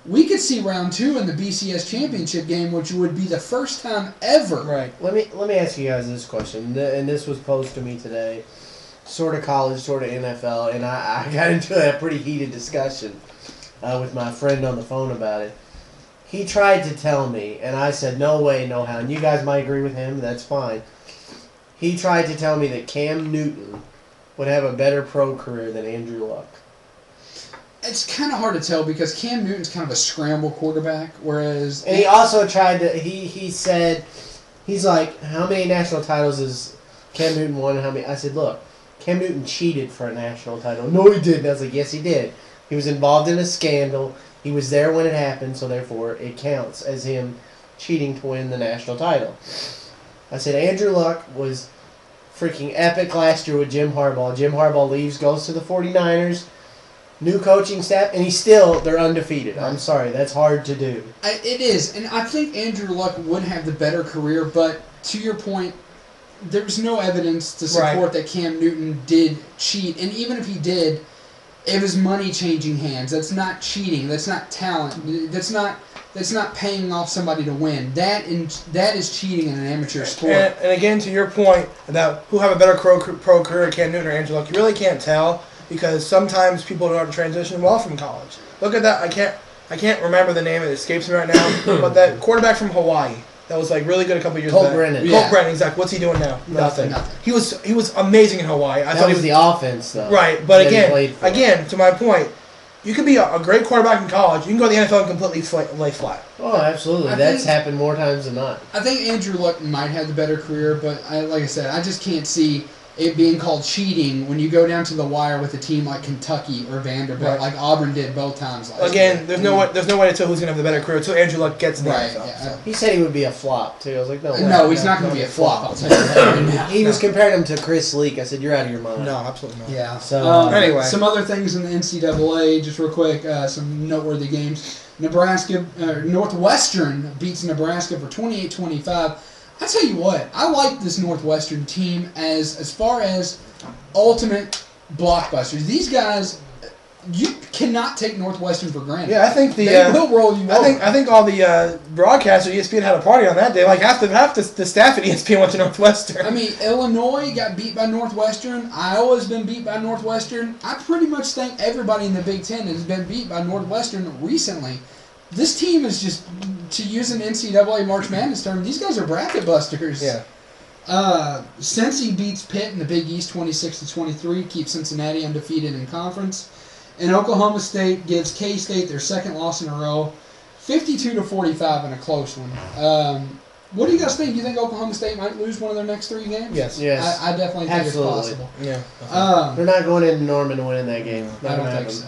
we could see round 2 in the BCS championship game, which would be the first time ever. Right. Let me ask you guys this question, and this was posed to me today. Sort of college, sort of NFL, and I got into a pretty heated discussion with my friend on the phone about it. He tried to tell me, and I said, no way, no how. And you guys might agree with him, that's fine. He tried to tell me that Cam Newton would have a better pro career than Andrew Luck. It's kind of hard to tell because Cam Newton's kind of a scramble quarterback, whereas... And he also tried to... He said... He's like, how many national titles has Cam Newton won? And how many? I said, look, Cam Newton cheated for a national title. No, he didn't. I was like, yes, he did. He was involved in a scandal. He was there when it happened, so therefore it counts as him cheating to win the national title. I said, Andrew Luck was freaking epic last year with Jim Harbaugh. Jim Harbaugh leaves, goes to the 49ers. New coaching staff, and they're undefeated. I'm sorry, that's hard to do. It is, and I think Andrew Luck would have the better career, but to your point, there's no evidence to support that Cam Newton did cheat, and even if he did, it was money changing hands. That's not cheating. That's not talent. That's not paying off somebody to win. That is cheating in an amateur sport. And again, to your point about who have a better pro career, Cam Newton or Andrew Luck, you really can't tell. Because sometimes people don't transition well from college. Look at that. I can't remember the name. It escapes me right now. But that quarterback from Hawaii that was really good a couple years back. Colt Brennan. Colt Brennan, exactly. What's he doing now? Nothing. He was amazing in Hawaii. I thought he was the offense though. Right, but again, to my point, you could be a great quarterback in college. You can go to the NFL and completely lay flat. Oh, absolutely. That's happened more times than not. I think Andrew Luck might have the better career, but like I said, I just can't see it being called cheating when you go down to the wire with a team like Kentucky or Vanderbilt, like Auburn did both times last year. There's no way to tell who's going to have the better career until Andrew Luck gets in the NFL. Yeah. So. He said he would be a flop, too. I was like, no way. No, he's not going to be a flop. I'll tell you that right now. He was comparing him to Chris Leak. I said, you're out of your mind. No, absolutely not. Yeah. So anyway. Some other things in the NCAA, just real quick, some noteworthy games. Northwestern beats Nebraska for 28-25. I tell you what, I like this Northwestern team as far as ultimate blockbusters. These guys, you cannot take Northwestern for granted. Yeah, I think they will roll you over. I think all the broadcasters at ESPN had a party on that day. Like half the staff at ESPN went to Northwestern. I mean, Illinois got beat by Northwestern. Iowa's been beat by Northwestern. I pretty much think everybody in the Big Ten has been beat by Northwestern recently. This team is just, to use an NCAA March Madness term, these guys are bracket busters. Yeah. Cincy beats Pitt in the Big East 26-23, keeps Cincinnati undefeated in conference. And Oklahoma State gives K-State their second loss in a row, 52-45 in a close one. What do you guys think? Do you think Oklahoma State might lose one of their next 3 games? Yes. I definitely think it's possible. Yeah. They're not going into Norman winning that game. I don't think so.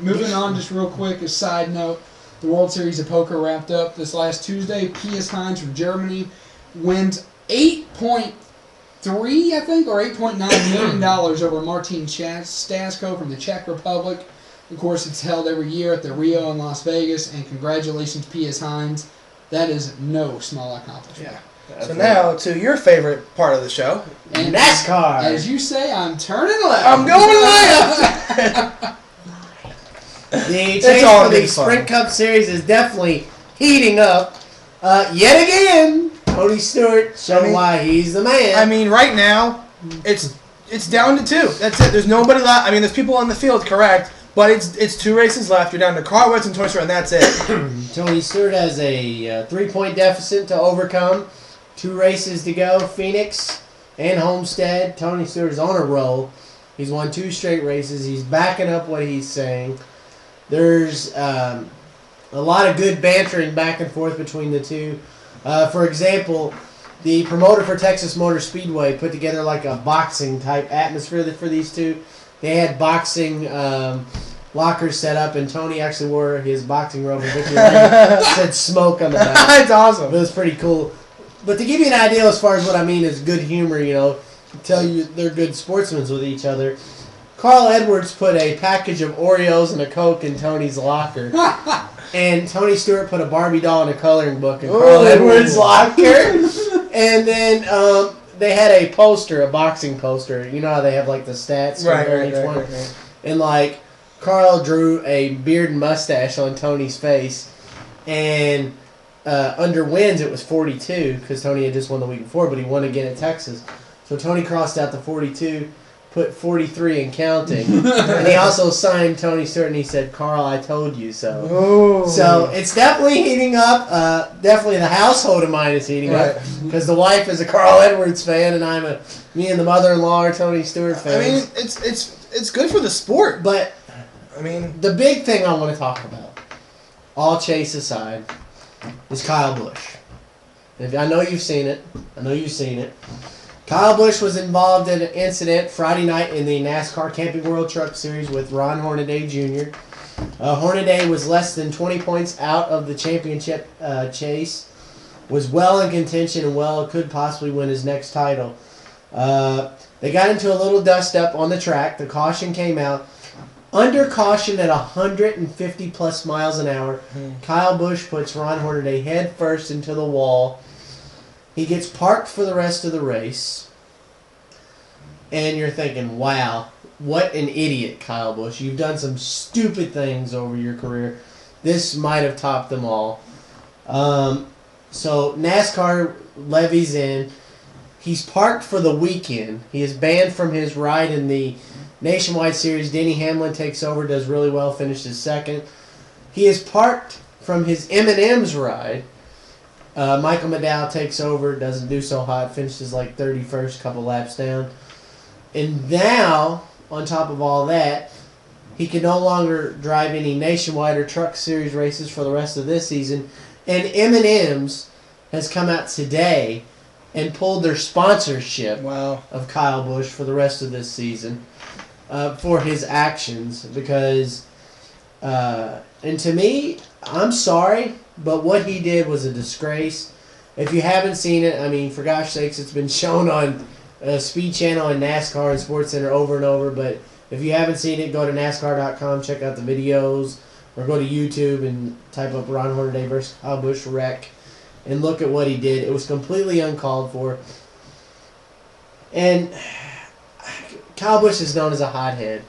Moving on, just real quick, a side note. The World Series of Poker wrapped up this last Tuesday. P.S. Heinz from Germany wins $8.3, I think, or $8.9 million over Martin Stasko from the Czech Republic. Of course, it's held every year at the Rio in Las Vegas, and congratulations, P.S. Heinz. That is no small accomplishment. Yeah. So now to your favorite part of the show, and NASCAR. As you say, I'm turning left. I'm going left. The chase for the Sprint Cup Series is definitely heating up. Yet again, Tony Stewart showing why he's the man. I mean, right now, it's down to 2. That's it. There's nobody left. I mean, there's people on the field, correct, but it's 2 races left. You're down to Carl Edwards and Tony Stewart, and that's it. Tony Stewart has a 3-point deficit to overcome. 2 races to go. Phoenix and Homestead. Tony Stewart is on a roll. He's won 2 straight races. He's backing up what he's saying. There's a lot of good bantering back and forth between the two. For example, the promoter for Texas Motor Speedway put together like a boxing type atmosphere for these two. They had boxing lockers set up, and Tony actually wore his boxing robe and Vicky said smoke on the back. That's awesome. It was pretty cool. But to give you an idea as far as what I mean is good humor, tell you they're good sportsmen with each other. Carl Edwards put a package of Oreos and a Coke in Tony's locker. And Tony Stewart put a Barbie doll and a coloring book in Carl Edwards' locker. And then they had a poster, a boxing poster. You know how they have like the stats for each one? Right. And Carl drew a beard and mustache on Tony's face. And under wins it was 42 because Tony had just won the week before, but he won again at Texas. So Tony crossed out the 42, put 43 and counting. And he also signed Tony Stewart and he said, "Carl, I told you so." Ooh. So it's definitely heating up. Definitely the household of mine is heating up because the wife is a Carl Edwards fan and me and the mother-in-law are Tony Stewart fans. I mean, it's good for the sport. But I mean, the big thing I want to talk about, all chase aside, is Kyle Busch. I know you've seen it. Kyle Busch was involved in an incident Friday night in the NASCAR Camping World Truck Series with Ron Hornaday Jr. Hornaday was less than 20 points out of the championship chase, was well in contention and could possibly win his next title. They got into a little dust-up on the track. The caution came out. Under caution at 150 plus miles an hour, Kyle Busch puts Ron Hornaday head first into the wall. He gets parked for the rest of the race. And you're thinking, wow, what an idiot, Kyle Busch. You've done some stupid things over your career. This might have topped them all. So NASCAR levies in. He's parked for the weekend. He is banned from his ride in the Nationwide Series. Denny Hamlin takes over, does really well, finishes second. He is parked from his M&M's ride. Michael McDowell takes over, doesn't do so hot, finishes like 31st, couple laps down. And now, on top of all that, he can no longer drive any Nationwide or Truck Series races for the rest of this season. And M&M's has come out today and pulled their sponsorship of Kyle Busch for the rest of this season for his actions. Because, and to me, I'm sorry, but what he did was a disgrace. If you haven't seen it, I mean, for gosh sakes, it's been shown on Speed Channel and NASCAR and SportsCenter over and over. But if you haven't seen it, go to NASCAR.com, check out the videos, or go to YouTube and type up Ron Hornaday versus Kyle Busch wreck and look at what he did. It was completely uncalled for. And Kyle Busch is known as a hothead.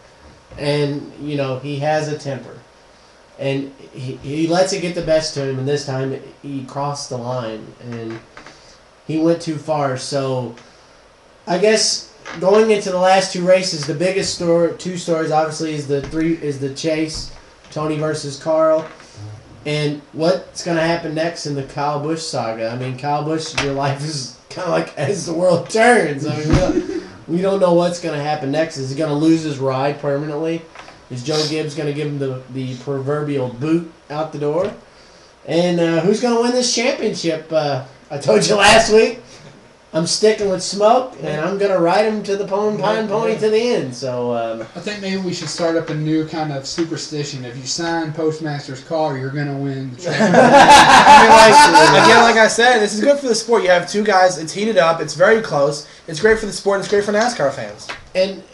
And, you know, he has a temper. And he lets it get the best to him, and this time he crossed the line, and he went too far. So I guess going into the last two races, the biggest two stories obviously is the chase, Tony versus Carl, and what's going to happen next in the Kyle Busch saga. I mean, Kyle Busch, your life is kind of like as the world turns. I mean, we don't know what's going to happen next. Is he going to lose his ride permanently? Is Joe Gibbs going to give him the proverbial boot out the door? And who's going to win this championship? I told you last week, I'm sticking with Smoke, and I'm going to ride him to the Pine Pony to the end. So I think maybe we should start up a new kind of superstition. If you sign PostMaster's car, you're going to win the championship. Like I said, this is good for the sport. You have two guys. It's heated up. It's very close. It's great for the sport. It's great for NASCAR fans. And,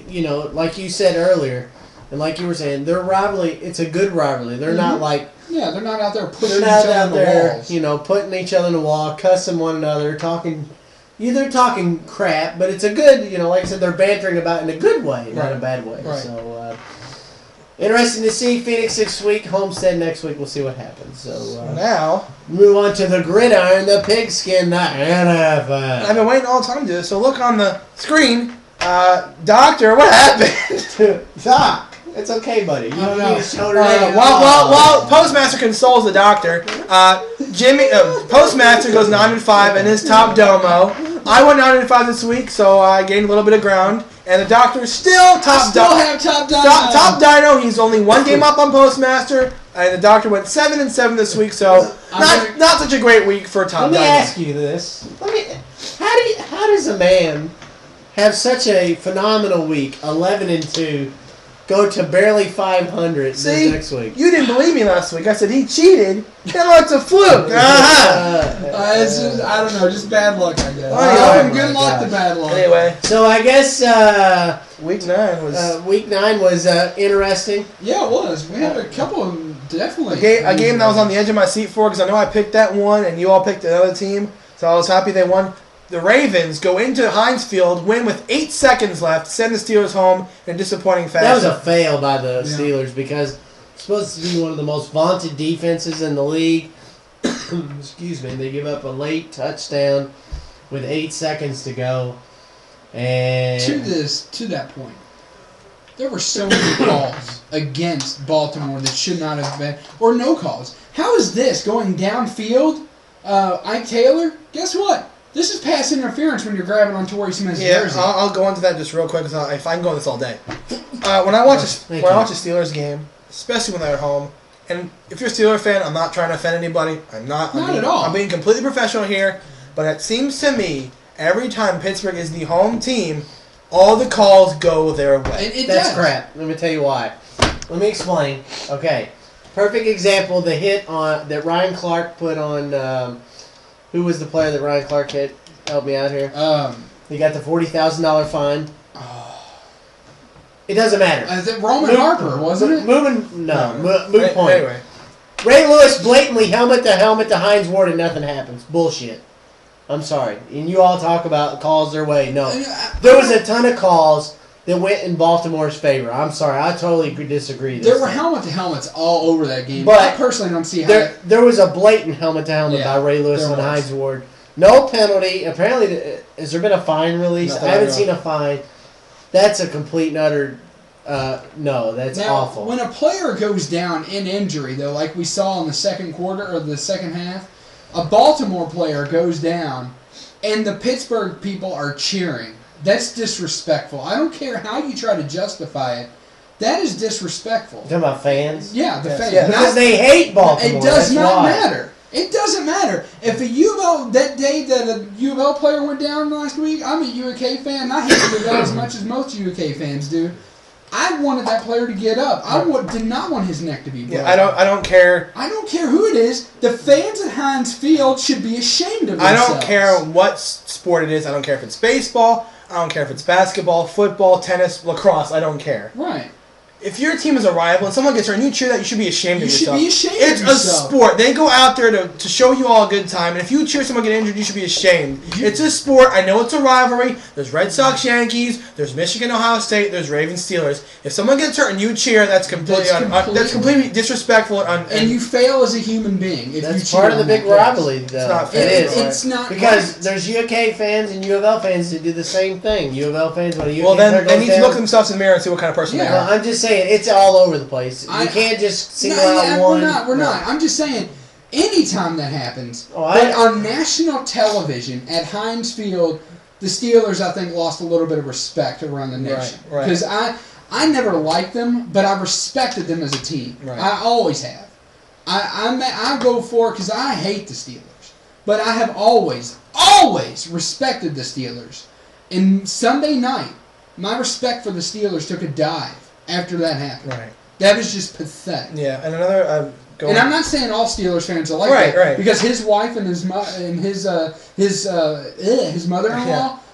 you know, like you said earlier, and like you were saying, their rivalry, it's a good rivalry. They're not like... Yeah, they're not out there pushing each other in the walls. You know, putting each other in the wall, cussing one another, talking... They're talking crap, but it's a good, you know, like I said, they're bantering about it in a good way, not a bad way. Right. So, Interesting to see. Phoenix this week, Homestead next week. We'll see what happens. So now, move on to the gridiron, the pigskin, the NFL. I've been waiting all the time to do this. So look on the screen. Doctor, what happened? Doc, it's okay, buddy. You don't need a shoulder. While Postmaster consoles the doctor, Postmaster goes 9-5 in his top domo. I went 9-5 this week, so I gained a little bit of ground. And the doctor is still top dino. He's only one game up on Postmaster. And the doctor went 7-7 this week, so not such a great week for top dino. Let me ask you this. How does a man have such a phenomenal week, 11-2, go to barely 500 this next week? You didn't believe me last week. I said he cheated. It's a fluke. It's just, I don't know, just bad luck, I guess. Good luck to bad luck. Anyway, so I guess week 9 was interesting. Yeah, it was. We had a couple of them, definitely. A game that I was on the edge of my seat for because I know I picked that one and you all picked another team, so I was happy they won. The Ravens go into Heinz Field, win with 8 seconds left, send the Steelers home in a disappointing fashion. That was a fail by the Steelers because it's supposed to be one of the most vaunted defenses in the league. Excuse me. They give up a late touchdown with 8 seconds to go. And to that point, there were so many calls against Baltimore that should not have been, or no calls. How is this going downfield? Ike Taylor, guess what? This is pass interference when you're grabbing on Torrey Smith's jersey. I'll go into that just real quick because I can go on this all day. When I watch a Steelers game, especially when they're at home, and if you're a Steelers fan, I'm not trying to offend anybody. Not at all. I'm being completely professional here, but it seems to me every time Pittsburgh is the home team, all the calls go their way. That's crap. Let me tell you why. Let me explain. Okay, perfect example: the hit on that Ryan Clark put on. Who was the player that Ryan Clark hit? Help me out here. He got the $40,000 fine. It doesn't matter. Is it Roman Harper, wasn't it? Moot point. Anyway. Ray Lewis blatantly helmet to Hines Ward and nothing happens. Bullshit. I'm sorry. And you all talk about calls their way. No. There was a ton of calls that went in Baltimore's favor. I'm sorry. I totally disagree. There were helmet-to-helmets all over that game. But I personally don't see how... There was a blatant helmet-to-helmet by Ray Lewis and Hines Ward. No penalty. Apparently, has there been a fine released? I haven't seen a fine. That's a complete and utter... no, that's awful. When a player goes down in injury, though, like we saw in the second quarter or the second half, a Baltimore player goes down, and the Pittsburgh people are cheering. That's disrespectful. I don't care how you try to justify it. That is disrespectful. You talking about fans? Yeah, the fans. Yeah, because they hate Baltimore. It does not matter. It doesn't matter. If a U of L, that day that a U of L player went down last week, I'm a UK fan, and I hate U of L as much as most UK fans do. I wanted that player to get up. I did not want his neck to be broken. Yeah, I don't care. I don't care who it is. The fans at Heinz Field should be ashamed of themselves. I don't care what sport it is. I don't care if it's baseball. I don't care if it's basketball, football, tennis, lacrosse. I don't care. Right. If your team is a rival and someone gets hurt and you cheer that, you should be ashamed of yourself. You should be ashamed of yourself. It's a sport. They go out there to show you all a good time. And if you cheer someone get injured, you should be ashamed. It's a sport. I know it's a rivalry. There's Red Sox, Yankees. There's Michigan, Ohio State. There's Ravens, Steelers. If someone gets hurt and you cheer, that's completely disrespectful. And you fail as a human being. If that's you part of the big rivalry, though. It's not fair. It's not. Because there's UK fans and U of L fans that do the same thing. U of L fans, when a UK well, then they need to look themselves in the mirror and see what kind of person they are. I'm just saying, it's all over the place. You can't just single out one. We're not. I'm just saying, anytime that happens, but on national television at Heinz Field, the Steelers, I think, lost a little bit of respect around the nation. Because I never liked them, but I respected them as a team. Right. I always have. I go for it because I hate the Steelers. But I have always respected the Steelers. And Sunday night, my respect for the Steelers took a dive after that happened. Right. That was just pathetic. Yeah, and another... and I'm not saying all Steelers fans are like that. Right. Because his wife and his mother-in-law,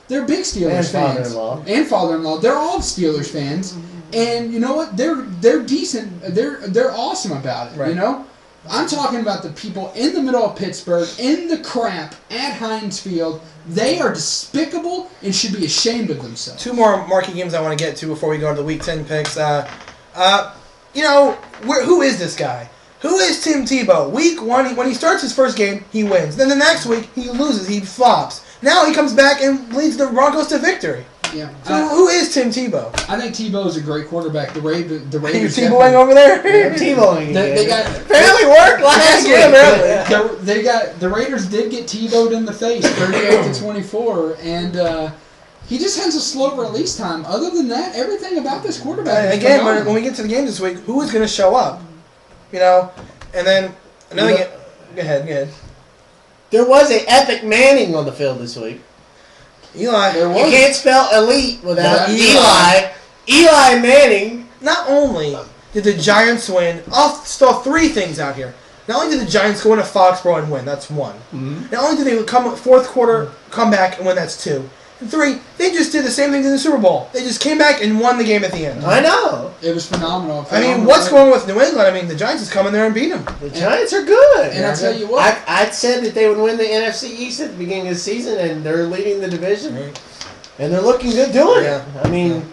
they're big Steelers fans. And father-in-law. They're all Steelers fans. And you know what? They're decent. They're awesome about it. Right. You know? I'm talking about the people in the middle of Pittsburgh, in the crap, at Heinz Field. They are despicable and should be ashamed of themselves. Two more marquee games I want to get to before we go to the Week 10 picks. who is this guy? Who is Tim Tebow? Week 1, when he starts his first game, he wins. Then the next week, he loses. He flops. Now he comes back and leads the Broncos to victory. Yeah. So who is Tim Tebow? I think Tebow is a great quarterback. The Raiders. Are you Tebowing over there? I'm Tebowing again. They got apparently worked last year. The Raiders did get Tebowed in the face, 38-24, and he just has a slow release time. Other than that, everything about this quarterback. Is again, when we get to the game this week, who is going to show up? And then another game. Go ahead. There was an epic Manning on the field this week. Eli. You can't spell elite without Eli. Eli Manning. Not only did the Giants win, I'll throw 3 things out here. Not only did the Giants go into Foxborough and win, that's 1. Mm-hmm. Not only did they come fourth quarter come back and win, that's 2. And 3, they just did the same thing in the Super Bowl. They just came back and won the game at the end. I know. It was phenomenal. I mean, what's going on with New England? The Giants just come in there and beat them. The Giants are good. And I'll tell you what. I said that they would win the NFC East at the beginning of the season, and they're leading the division. Right. And they're looking good doing it.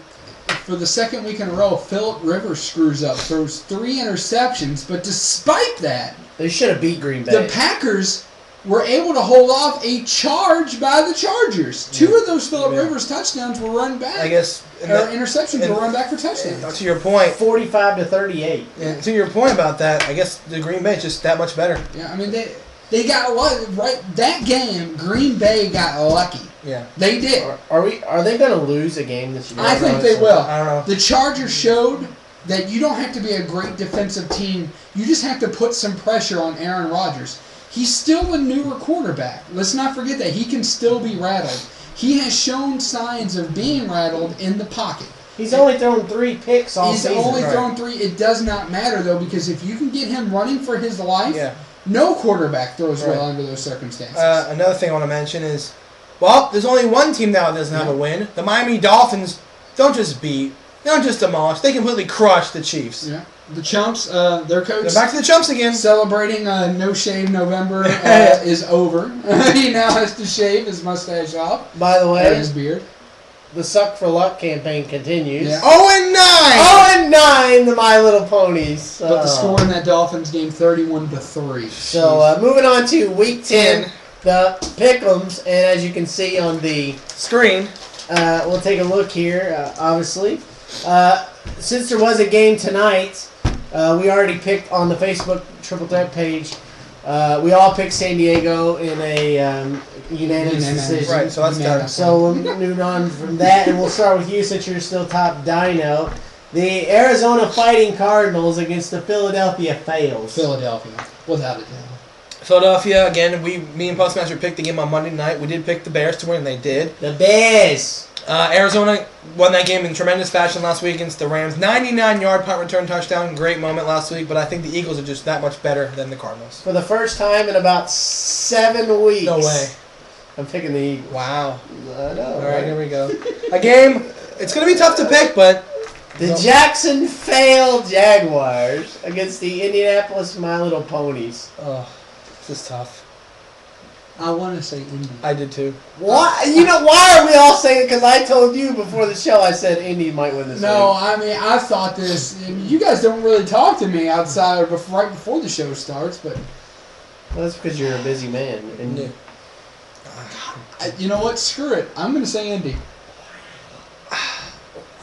For the second week in a row, Phillip Rivers screws up, throws 3 interceptions, but despite that, they should have beat Green Bay. The Packers were able to hold off a charge by the Chargers. 2 of those Phillip Rivers touchdowns were run back. I guess. Interceptions were run back for touchdowns. To your point. 45-38. And to your point about that, I guess the Green Bay is just that much better. Yeah, they got right that game. Green Bay got lucky. Yeah, they did. Are they going to lose a game this year? I think they will. I don't know. The Chargers showed that you don't have to be a great defensive team. You just have to put some pressure on Aaron Rodgers. He's still a newer quarterback. Let's not forget that. He can still be rattled. He has shown signs of being rattled in the pocket. He's only thrown 3 picks all season. He's only thrown 3. It does not matter, though, because if you can get him running for his life, no quarterback throws well under those circumstances. Another thing I want to mention is, there's only one team now that doesn't have a win. The Miami Dolphins don't just beat. They don't just demolish. They completely crush the Chiefs. Yeah. The Chumps, their coach... They're back to the Chumps again. Celebrating No Shave November is over. He now has to shave his mustache off. By the way... And his beard. The Suck for Luck campaign continues. Yeah. 0-9! 0-9, the My Little Ponies. But the score in that Dolphins game, 31-3. So, moving on to Week 10, the Pick'ems. And as you can see on the screen, we'll take a look here, obviously. Since there was a game tonight, we already picked on the Facebook Triple Threat page. We all picked San Diego in a unanimous decision. Right, so that's done. So we'll move on from that, and we'll start with you since you're still top dino. The Arizona Fighting Cardinals against the Philadelphia Fails. Philadelphia, without a doubt. Philadelphia, again, me and Postmaster picked the game on Monday night. We did pick the Bears to win, and they did. The Bears! Arizona won that game in tremendous fashion last week against the Rams. 99-yard punt return touchdown. Great moment last week, but I think the Eagles are just that much better than the Cardinals. For the first time in about 7 weeks. No way. I'm picking the Eagles. Wow. I know. All right, here we go. A game, it's going to be tough to pick, but... The Jacksonville Jaguars against the Indianapolis My Little Ponies. Oh, this is tough. I want to say Indy. I did too. Why? Why are we all saying it? Because I told you before the show, I said Indy might win this. No, I thought this. You guys don't really talk to me outside or right before the show starts, but well, that's because you're a busy man. And you know what? Screw it. I'm going to say Indy.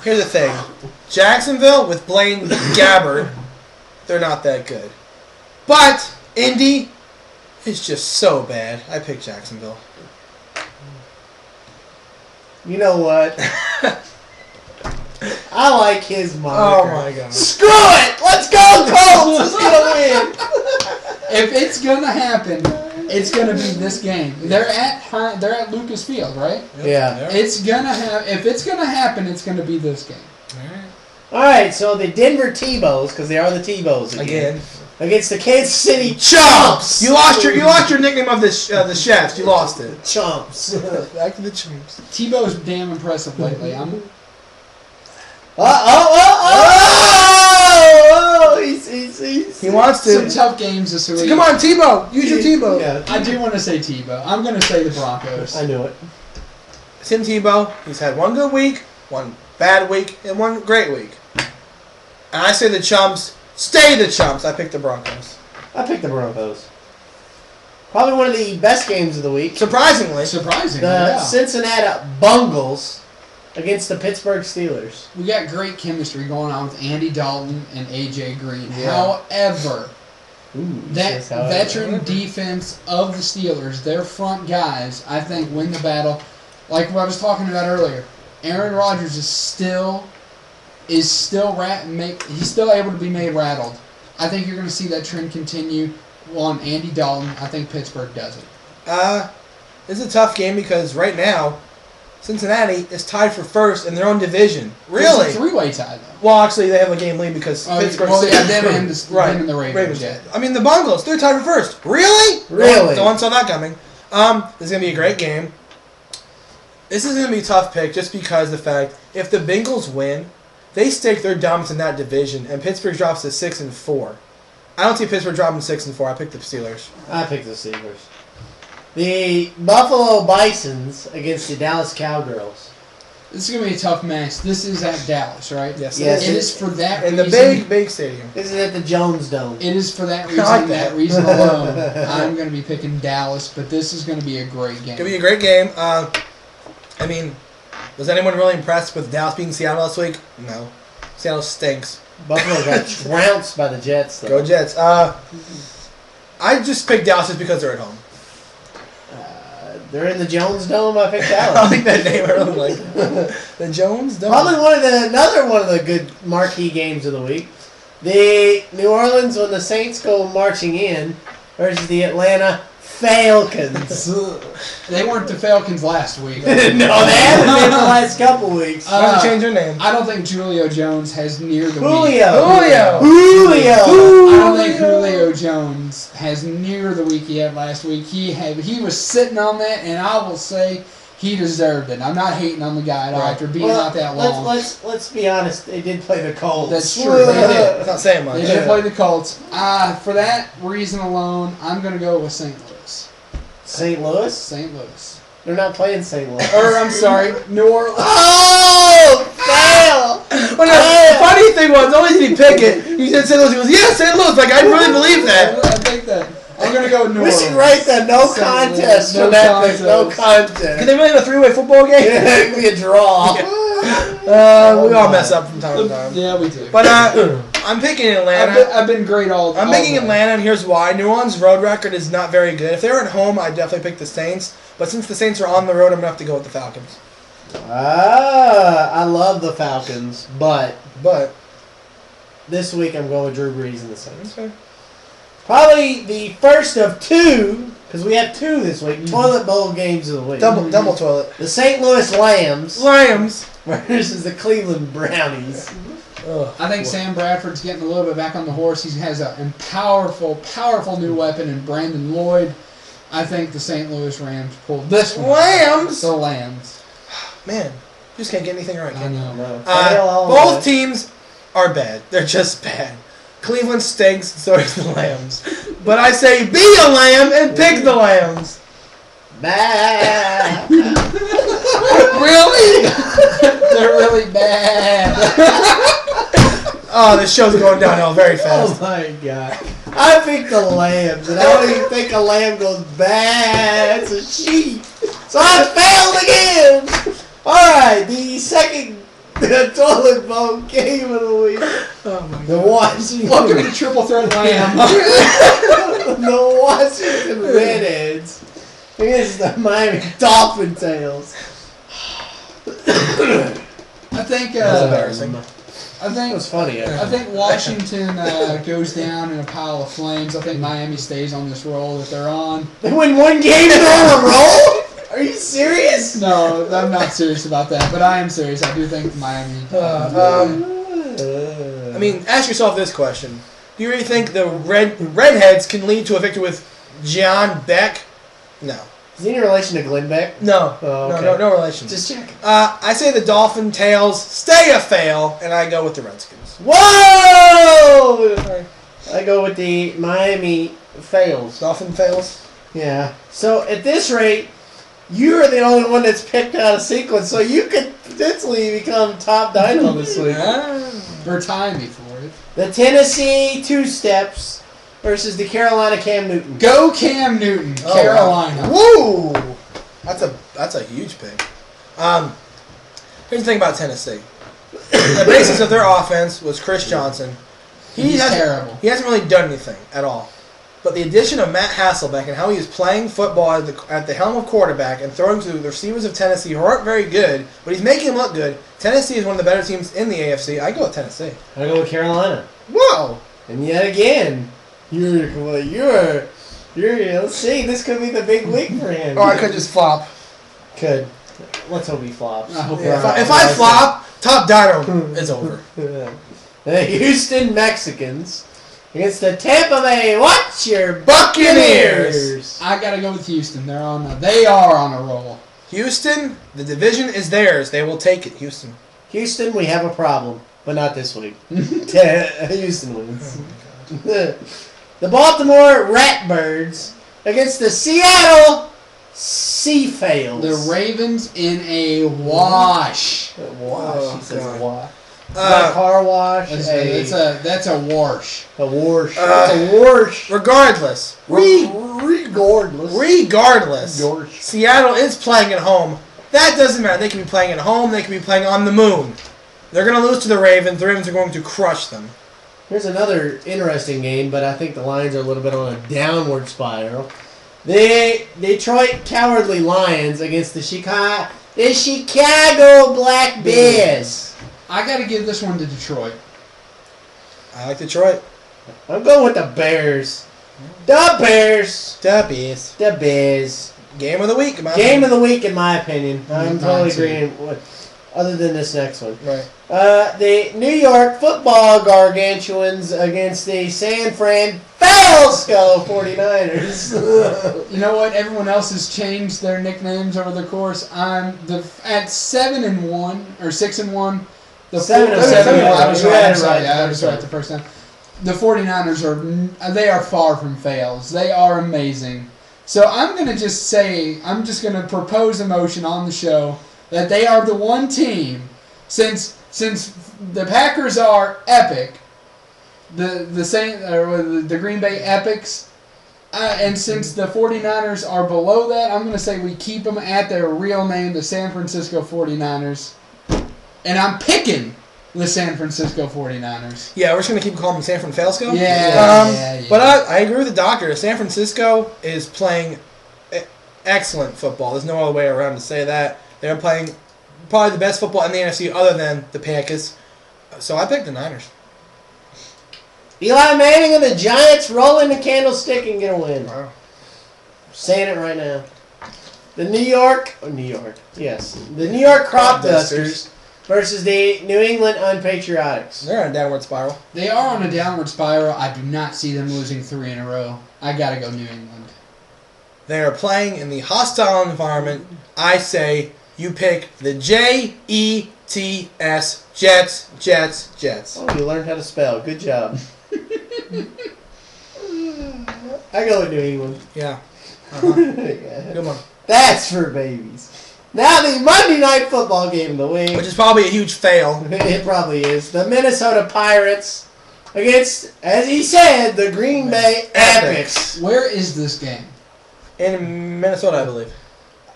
Here's the thing: Jacksonville with Blaine Gabbert, they're not that good, but Indy. It's just so bad. I picked Jacksonville. You know what? I like his moniker. Oh my god. Screw it! Let's go Colts! Let's gonna win! If it's gonna happen, it's gonna be this game. They're at Lucas Field, right? Yeah. It's gonna if it's gonna happen, it's gonna be this game. Alright, so the Denver T-Bows, because they are the T-Bows again. Against the Kansas City Chumps. You lost your nickname of the Chefs. You lost it. Chumps. Back to the Chumps. Tebow's damn impressive lately. He wants to. Some tough games this week. Come on, Tebow. Use your Tebow. Yeah, I do want to say Tebow. I'm going to say the Broncos. I knew it. Tim Tebow. He's had one good week, one bad week, and one great week. And I say the Chumps stay the Chumps. I picked the Broncos. I picked the Broncos. Probably one of the best games of the week. Surprisingly. The Cincinnati Bungles against the Pittsburgh Steelers. We got great chemistry going on with Andy Dalton and A.J. Green. Yeah. However, that however. veteran defense of the Steelers, their front guys, I think win the battle. Like what I was talking about earlier, Aaron Rodgers is still he's still able to be made rattled. I think you're going to see that trend continue on Andy Dalton. I think Pittsburgh does it. This is a tough game because right now, Cincinnati is tied for first in their own division. Really? It's a three-way tie, though. Well, actually, they have a game lead because Pittsburgh. Well, yeah, them and the Ravens. Yeah. I mean, the Bungles, they're tied for first. Really? Really? No one saw that coming. This is going to be a great game. This is going to be a tough pick just because the fact, if the Bengals win, they stake their dominance in that division, and Pittsburgh drops to 6-4. I don't see Pittsburgh dropping 6-4. I picked the Steelers. I picked the Steelers. The Buffalo Bisons against the Dallas Cowgirls. This is going to be a tough match. This is at Dallas, right? Yes. It is for that in reason. the big stadium. This is at the Jones Dome. It is for that reason. I like that. reason alone, I'm going to be picking Dallas. But this is going to be a great game. It's going to be a great game. I mean, was anyone really impressed with Dallas beating Seattle last week? No. Seattle stinks. Buffalo got trounced by the Jets, though. Go Jets. I just picked Dallas just because they're at home. They're in the Jones Dome. I picked I Dallas. like that name. I really like it. The Jones Dome. Probably another one of the good marquee games of the week. The New Orleans when the Saints go marching in versus the Atlanta Falcons. They weren't the Falcons last week. No, they haven't been the last couple weeks. Why did they change their name? I don't think Julio Jones has near the week. Julio. I don't think Julio Jones has near the week he had last week. He was sitting on that, and I will say he deserved it. I'm not hating on the guy at all after being out that long. Let's be honest. They did play the Colts. That's true. They did. It's not saying much. They did play the Colts. For that reason alone, I'm going to go with St. Louis. St. Louis? St. Louis. They're not playing St. Louis. I'm sorry, New Orleans. Oh, fail! Well, the funny thing was, not only did he pick it, he said St. Louis. He goes, yeah, St. Louis. Like, I really believe that. I think that. I'm going to go with New We Orleans. should write that no contest No for that pick. contest. No contest. Can they really have a three-way football game? It could be a draw. We all mess up from time to time. Yeah, we do. But I'm picking Atlanta. I've been great all I'm picking Atlanta, and here's why. New Orleans' road record is not very good. If they were at home, I'd definitely pick the Saints. But since the Saints are on the road, I'm going to have to go with the Falcons. I love the Falcons, but this week I'm going with Drew Brees and the Saints. Okay. Probably the first of two, because we have two this week, toilet bowl games of the week. Double toilet. The St. Louis Lambs versus the Cleveland Brownies. I think Sam Bradford's getting a little bit back on the horse. He has a powerful new weapon in Brandon Lloyd. I think the St. Louis Rams pulled this one. Lambs? The Lambs. Man, just can't get anything right. I know. Both teams are bad. They're just bad. Cleveland stinks, so does the Lambs. But I say be a lamb and pick the Lambs. Bad. Really? They're really bad. Oh, this show's going downhill very fast. Oh my god. I picked the Lambs, and I don't even think a lamb goes bad. It's a sheep. So I failed again. Alright, the second toilet bowl game of the week. Oh my The God. Washington. Welcome to Triple Threat Lamb. The Washington Redheads against the Miami Dolphin Tails. I think. That's embarrassing. I think It was funny. I think Washington goes down in a pile of flames. I think Miami stays on this roll that they're on. They win one game and they're on a roll? Are you serious? No, I'm not serious about that, but I am serious. I do think Miami. I mean, ask yourself this question: do you really think the Redheads can lead to a victory with John Beck? No. Is he in relation to Glenn Beck? No. Oh, okay. No relation. Just check. I say the Dolphin Tails stay a fail, and I go with the Redskins. Whoa! I go with the Miami Fails. Dolphin fails. Yeah. So at this rate, you're the only one that's picked out a sequence, so you could potentially become top dino this week. Or tie me for it. The Tennessee Two Steps versus the Carolina Cam Newton. Go Cam Newton, Carolina. Wow. Woo! That's a huge pick. Here's the thing about Tennessee. The basis of their offense was Chris Johnson. He's terrible. He hasn't really done anything at all. But the addition of Matt Hasselbeck and how he is playing football at the helm of quarterback and throwing to the receivers of Tennessee who aren't very good, but he's making them look good. Tennessee is one of the better teams in the AFC. I go with Tennessee. I go with Carolina. Whoa! And yet again, let's see, this could be the big week for him. Or I could just flop. Could. Let's hope he flops. I hope If I flop, Top Dino is over. The Houston Mexicans against the Tampa Bay. Watch your Buccaneers. I gotta go with Houston. They are on a roll. Houston, the division is theirs. They will take it. Houston. Houston, we have a problem, but not this week. Houston wins. The Baltimore Ratbirds against the Seattle Seafails. The Ravens in a wash. Wash. He says God. wash. Not a car wash. That's a wash. A wash. That's a wash. Regardless, Regardless. Seattle is playing at home. That doesn't matter. They can be playing at home. They can be playing on the moon. They're going to lose to the Ravens. The Ravens are going to crush them. Here's another interesting game, but I think the Lions are a little bit on a downward spiral. The Detroit Cowardly Lions against the Chicago Black Bears. I got to give this one to Detroit. I like Detroit. I'm going with the Bears. The Bears. The Bears. Game of the week. Game of the week, in my opinion. I'm totally too. agreeing with, other than this next one. Right. The New York Football Gargantuans against the San Francisco 49ers. You know what? Everyone else has changed their nicknames over the course. At 7-1 or 6-1. The 7-1. I was right. Right. I was right the first time. The 49ers are far from fails. They are amazing. So I'm going to propose a motion on the show that they are the one team, since the Packers are epic, the Green Bay Epics, and since the 49ers are below that, I'm going to say we keep them at their real name, the San Francisco 49ers. And I'm picking the San Francisco 49ers. Yeah, we're just going to keep calling them San Francisco? Yeah. But I agree with the doctor. San Francisco is playing excellent football. There's no other way around to say that. They're playing probably the best football in the NFC other than the Packers. So I picked the Niners. Eli Manning and the Giants rolling the candlestick and get a win. Wow. Saying it right now. The New York Crop Dusters versus the New England Unpatriotics. They're on a downward spiral. They are on a downward spiral. I do not see them losing 3 in a row. I got to go New England. They are playing in the hostile environment. I say you pick the Jets, Jets. Oh, you learned how to spell. Good job. I go with New England. Yeah. Yeah. Good one. That's for babies. Now the Monday Night Football game of the week. Which is probably a huge fail. It probably is. The Minnesota Pirates against, as he said, the Green Bay Epics. Where is this game? In Minnesota, I believe.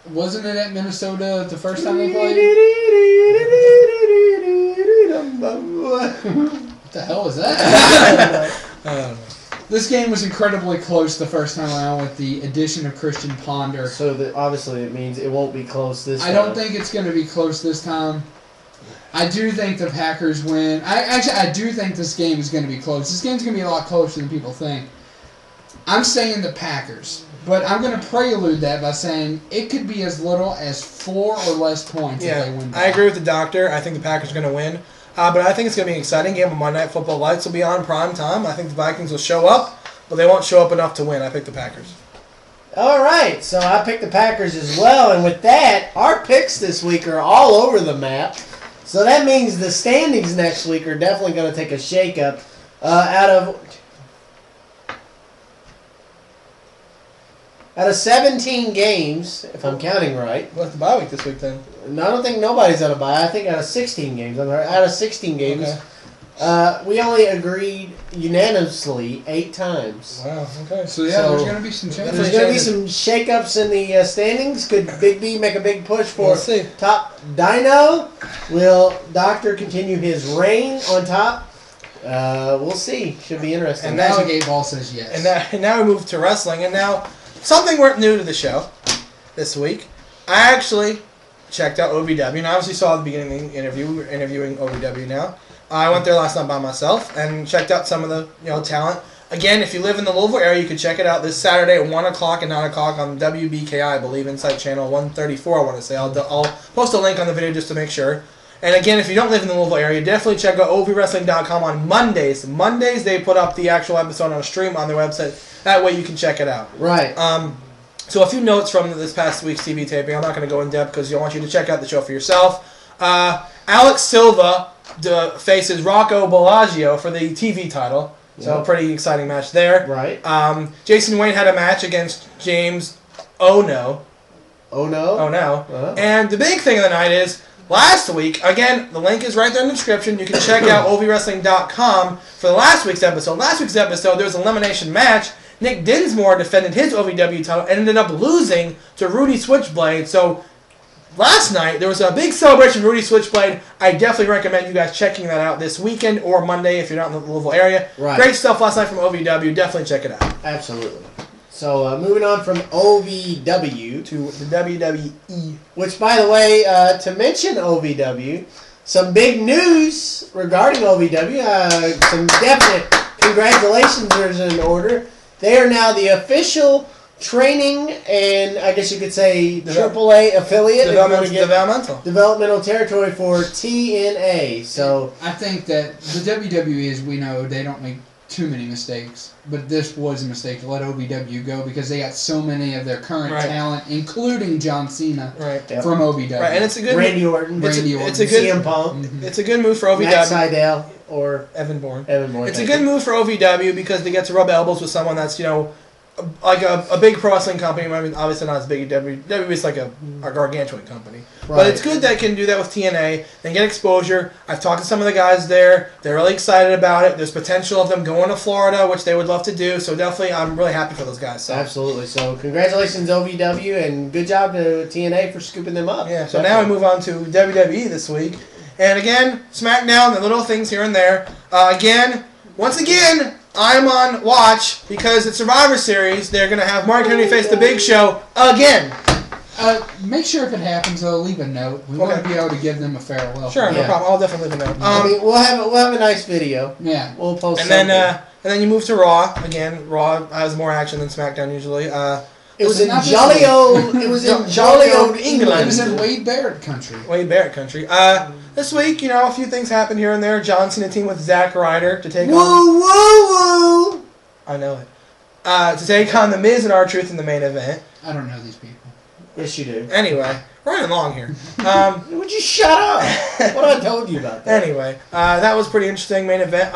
Wasn't it at Minnesota the first time they played? What the hell was that? I don't know. This game was incredibly close the first time around with the addition of Christian Ponder. So obviously it means it won't be close this time. I don't think it's going to be close this time. I do think the Packers win. I do think this game is going to be close. This game's going to be a lot closer than people think. I'm saying the Packers, but I'm going to prelude that by saying it could be as little as 4 or less points if they win. I agree with the doctor. I think the Packers are going to win. But I think it's going to be an exciting game. Monday Night Football lights will be on prime time. I think the Vikings will show up, but they won't show up enough to win. I pick the Packers. All right, so I picked the Packers as well, and with that, our picks this week are all over the map. So that means the standings next week are definitely going to take a shakeup. Out of 17 games, if I'm counting right. What's the bye week this week then? I don't think nobody's on a bye. I think out of 16 games. Out of 16 games, We only agreed unanimously 8 times. Wow. Okay. So there's going to be some changes. There's going to be some shakeups in the standings. Could Big B make a big push for We'll see. top Dino? Will Doctor continue his reign on top? We'll see. Should be interesting. And now- Magic 8 Ball says yes. And now we move to wrestling, and now something new to the show this week. I actually checked out OVW, and I obviously saw at the beginning of the interview. We were interviewing OVW now. I went there last night by myself and checked out some of the talent. Again, if you live in the Louisville area, you can check it out this Saturday at 1 o'clock and 9 o'clock on WBKI, I believe, Insight Channel 134, I want to say. I'll post a link on the video just to make sure. And again, if you don't live in the Louisville area, definitely check out ovwrestling.com on Mondays. Mondays, they put up the actual episode on a stream on their website. That way you can check it out. Right. So a few notes from this past week's TV taping. I'm not going to go in depth because I want you to check out the show for yourself. Alex Silva faces Rocco Bellagio for the TV title. So a pretty exciting match there. Right. Jason Wayne had a match against James Ono. Oh no. Uh-huh. And the big thing of the night is, last week, again, the link is right there in the description. You can check out ovwrestling.com for the last week's episode. Last week's episode, there was an elimination match. Nick Dinsmore defended his OVW title and ended up losing to Rudy Switchblade. So last night, there was a big celebration of Rudy Switchblade. I definitely recommend you guys checking that out this weekend or Monday if you're not in the Louisville area. Right. Great stuff last night from OVW. Definitely check it out. Absolutely. So moving on from OVW To the WWE. which, by the way, to mention OVW, some big news regarding OVW. Some definite congratulations are in order. They are now the official training and I guess you could say AAA affiliate. Developmental territory for TNA. So I think that the WWE, as we know, they don't make too many mistakes. But this was a mistake to let OVW go because they got so many of their current talent, including John Cena from OVW. Right, and it's a good Randy Orton. It's a good CM Punk. It's a good move for OVW. Matt Sydal or Evan Bourne. It's a good move for OVW because they get to rub elbows with someone that's, like a big pro wrestling company. I mean, obviously not as big as WWE. WWE is like a gargantuan company. Right. But it's good that can do that with TNA and get exposure. I've talked to some of the guys there. They're really excited about it. There's potential of them going to Florida, which they would love to do. So definitely, I'm really happy for those guys. So. Absolutely. So congratulations, OVW, and good job to TNA for scooping them up. Yeah, so now we move on to WWE this week. And again, SmackDown, the little things here and there. Once again, I'm on watch because it's Survivor Series. They're going to have Mark Henry face the Big Show again. Make sure if it happens, though, leave a note. We want to be able to give them a farewell. Sure, no problem. I'll definitely leave a note. We'll have a nice video. Yeah, we'll post. And then you move to Raw again. Raw has more action than SmackDown usually. It was in jolly old England. It was in Wade Barrett country. Wade Barrett country. This week, a few things happened here and there. John Cena teamed with Zack Ryder to take on... Woo! I know it. To take on The Miz and R-Truth in the main event. I don't know these people. Yes, you do. Anyway, running along here. Would you shut up? What have I told you about that? Anyway, that was pretty interesting main event.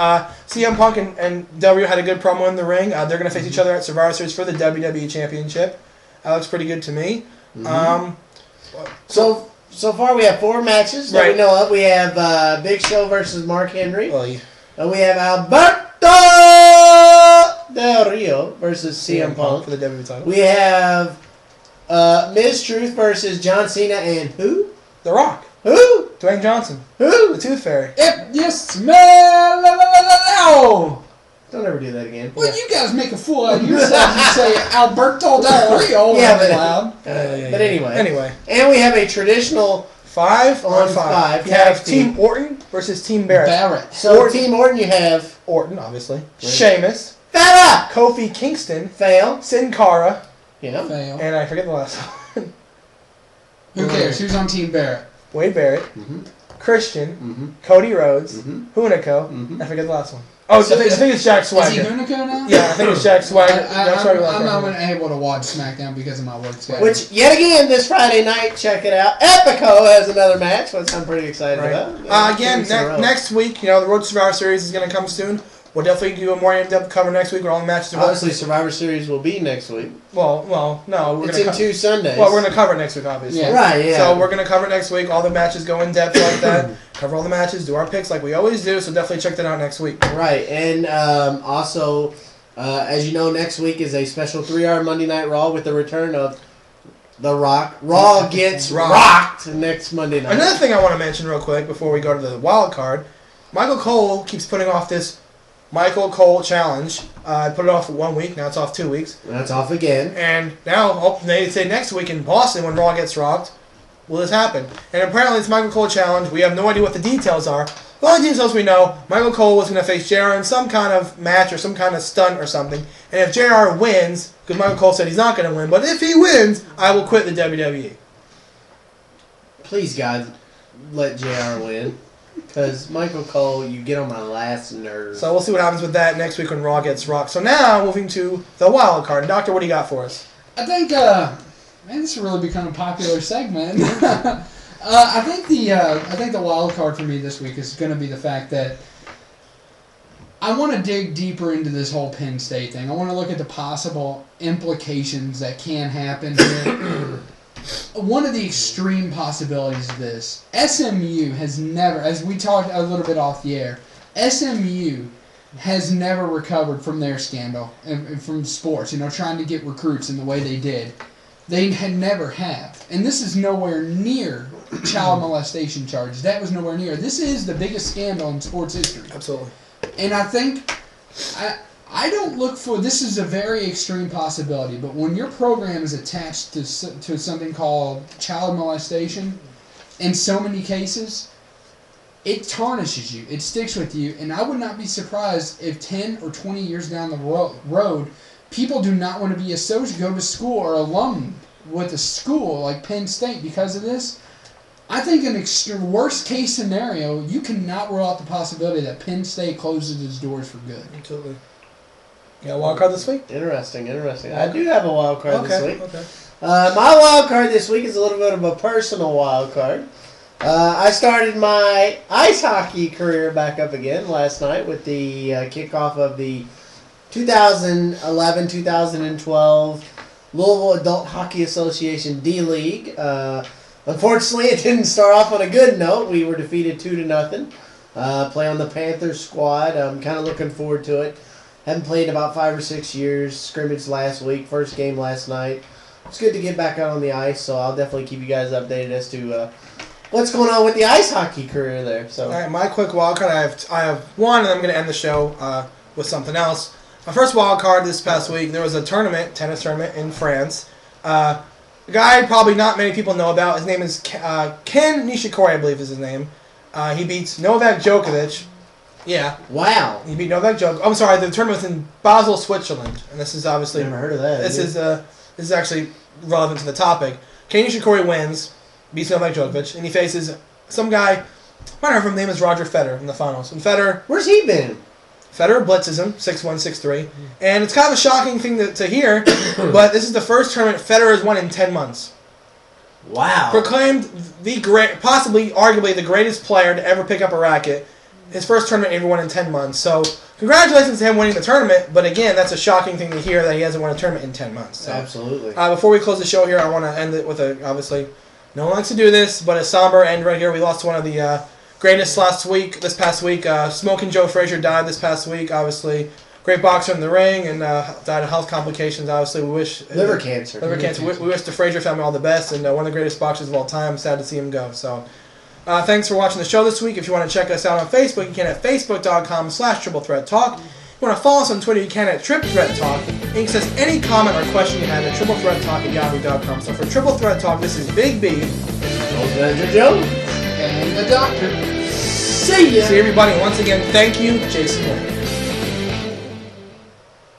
CM Punk and W had a good promo in the ring. They're going to face each other at Survivor Series for the WWE Championship. That looks pretty good to me. So far we have 4 matches that we know of. We have Big Show versus Mark Henry. And we have Alberto Del Rio versus CM Punk for the WWE title. We have Miz Truth versus John Cena and who? The Rock. Who? Dwayne Johnson. Who? The Tooth Fairy. If you smell... Don't ever do that again. Well, you guys make a fool out of yourselves and say Alberto Del Rio loud. But anyway. And we have a traditional 5 on 5. You have Team Orton versus Team Barrett. So Team Orton, you have Orton, obviously. Sheamus. Fella! Kofi Kingston. Fail. Sin Cara. Yeah. Fail. And I forget the last one. Who cares? Who's on Team Barrett? Wade Barrett. Christian. Cody Rhodes. Hunico. I forget the last one. Oh, so I think it's Jack Swagger. Is he Hunico now? Yeah, I think it's Jack Swagger. I'm not able to watch SmackDown because of my work schedule. Which, yet again, this Friday night, check it out. Epico has another match, which I'm pretty excited about. Again, next week, the Road to Survivor Series is going to come soon. We'll definitely do a more in-depth cover next week where all the matches are. Obviously, Survivor Series will be next week. Well, no. It's in 2 Sundays. Well, we're going to cover it next week, obviously. Yeah. Right, yeah. So we're going to cover it next week. All the matches go in depth like that. Cover all the matches, do our picks like we always do. So definitely check that out next week. Right, and also, as you know, next week is a special 3-hour Monday Night Raw with the return of The Rock. Raw gets rocked next Monday night. Another thing I want to mention real quick before we go to the wild card, Michael Cole keeps putting off this Michael Cole challenge. I put it off for 1 week. Now it's off 2 weeks. That's off again. And now they say next week in Boston when Raw gets rocked, will this happen? And apparently it's Michael Cole challenge. We have no idea what the details are. The only details we know, Michael Cole was going to face JR in some kind of match or some kind of stunt or something. And if JR wins, because Michael Cole said he's not going to win, but if he wins, I will quit the WWE. Please, God, let JR win. Because Michael Cole, you get on my last nerve. So we'll see what happens with that next week when Raw gets rocked. So now, moving to the wild card. Doctor, what do you got for us? I think, man, this has really become a popular segment. I think the wild card for me this week is going to be the fact that I want to dig deeper into this whole Penn State thing. I want to look at the possible implications that can happen here. One of the extreme possibilities of this, SMU has never, as we talked a little bit off the air, SMU has never recovered from their scandal and from sports, trying to get recruits in the way they did. They had never have. And this is nowhere near child molestation charges. That was nowhere near. This is the biggest scandal in sports history. Absolutely. And I think, I don't look for, this is a very extreme possibility, but when your program is attached to something called child molestation, in so many cases, it tarnishes you. It sticks with you. And I would not be surprised if 10 or 20 years down the road, people do not want to be associated, go to school or alum with a school like Penn State because of this. I think in an worst case scenario, you cannot rule out the possibility that Penn State closes its doors for good. Absolutely. You got a wild card this week? Interesting. I do have a wild card this week. Okay. My wild card this week is a little bit of a personal wild card. I started my ice hockey career back up again last night with the kickoff of the 2011-2012 Louisville Adult Hockey Association D-League. Unfortunately, it didn't start off on a good note. We were defeated 2-0. Play on the Panthers squad. I'm kind of looking forward to it. Haven't played in about 5 or 6 years. Scrimmage last week. First game last night. It's good to get back out on the ice, so I'll definitely keep you guys updated as to what's going on with the ice hockey career there. So, all right, my quick wild card. I have one, and I'm going to end the show with something else. My first wild card this past week, there was a tennis tournament in France. A guy probably not many people know about. His name is Ken Nishikori, I believe is his name. He beats Novak Djokovic. Yeah. wow. He beat Novak Djokovic. I'm sorry, the tournament was in Basel, Switzerland, and this is obviously Never heard of that. This is actually relevant to the topic. Ken Nishikori wins, beats Novak Djokovic, and he faces some guy. I don't know if his name is Roger Federer in the finals. And Where's he been? Federer blitzes him 6-1, 6-3, and it's kind of a shocking thing to hear, but this is the first tournament Federer has won in 10 months. Wow. Proclaimed possibly, arguably, the greatest player to ever pick up a racket. His first tournament he ever won in 10 months. So, congratulations to him winning the tournament, but again, that's a shocking thing to hear that he hasn't won a tournament in 10 months. So, absolutely. Before we close the show here, I want to end it with obviously, no one likes to do this, but a somber end right here. We lost one of the greatest this past week. Smoking Joe Frazier died this past week, obviously. Great boxer in the ring and died of health complications. Obviously, we wish liver cancer. We wish the Frazier family all the best, and one of the greatest boxers of all time. Sad to see him go. So, thanks for watching the show this week. If you want to check us out on Facebook, you can at facebook.com/triplethreattalk. If you want to follow us on Twitter, you can at triplethreattalk. And you can send any comment or question you have at triplethreattalk@yahoo.com. So for Triple Threat Talk, this is Big B. Manager Joe. And the doctor. See ya. See everybody. Once again, thank you, Jason Moore.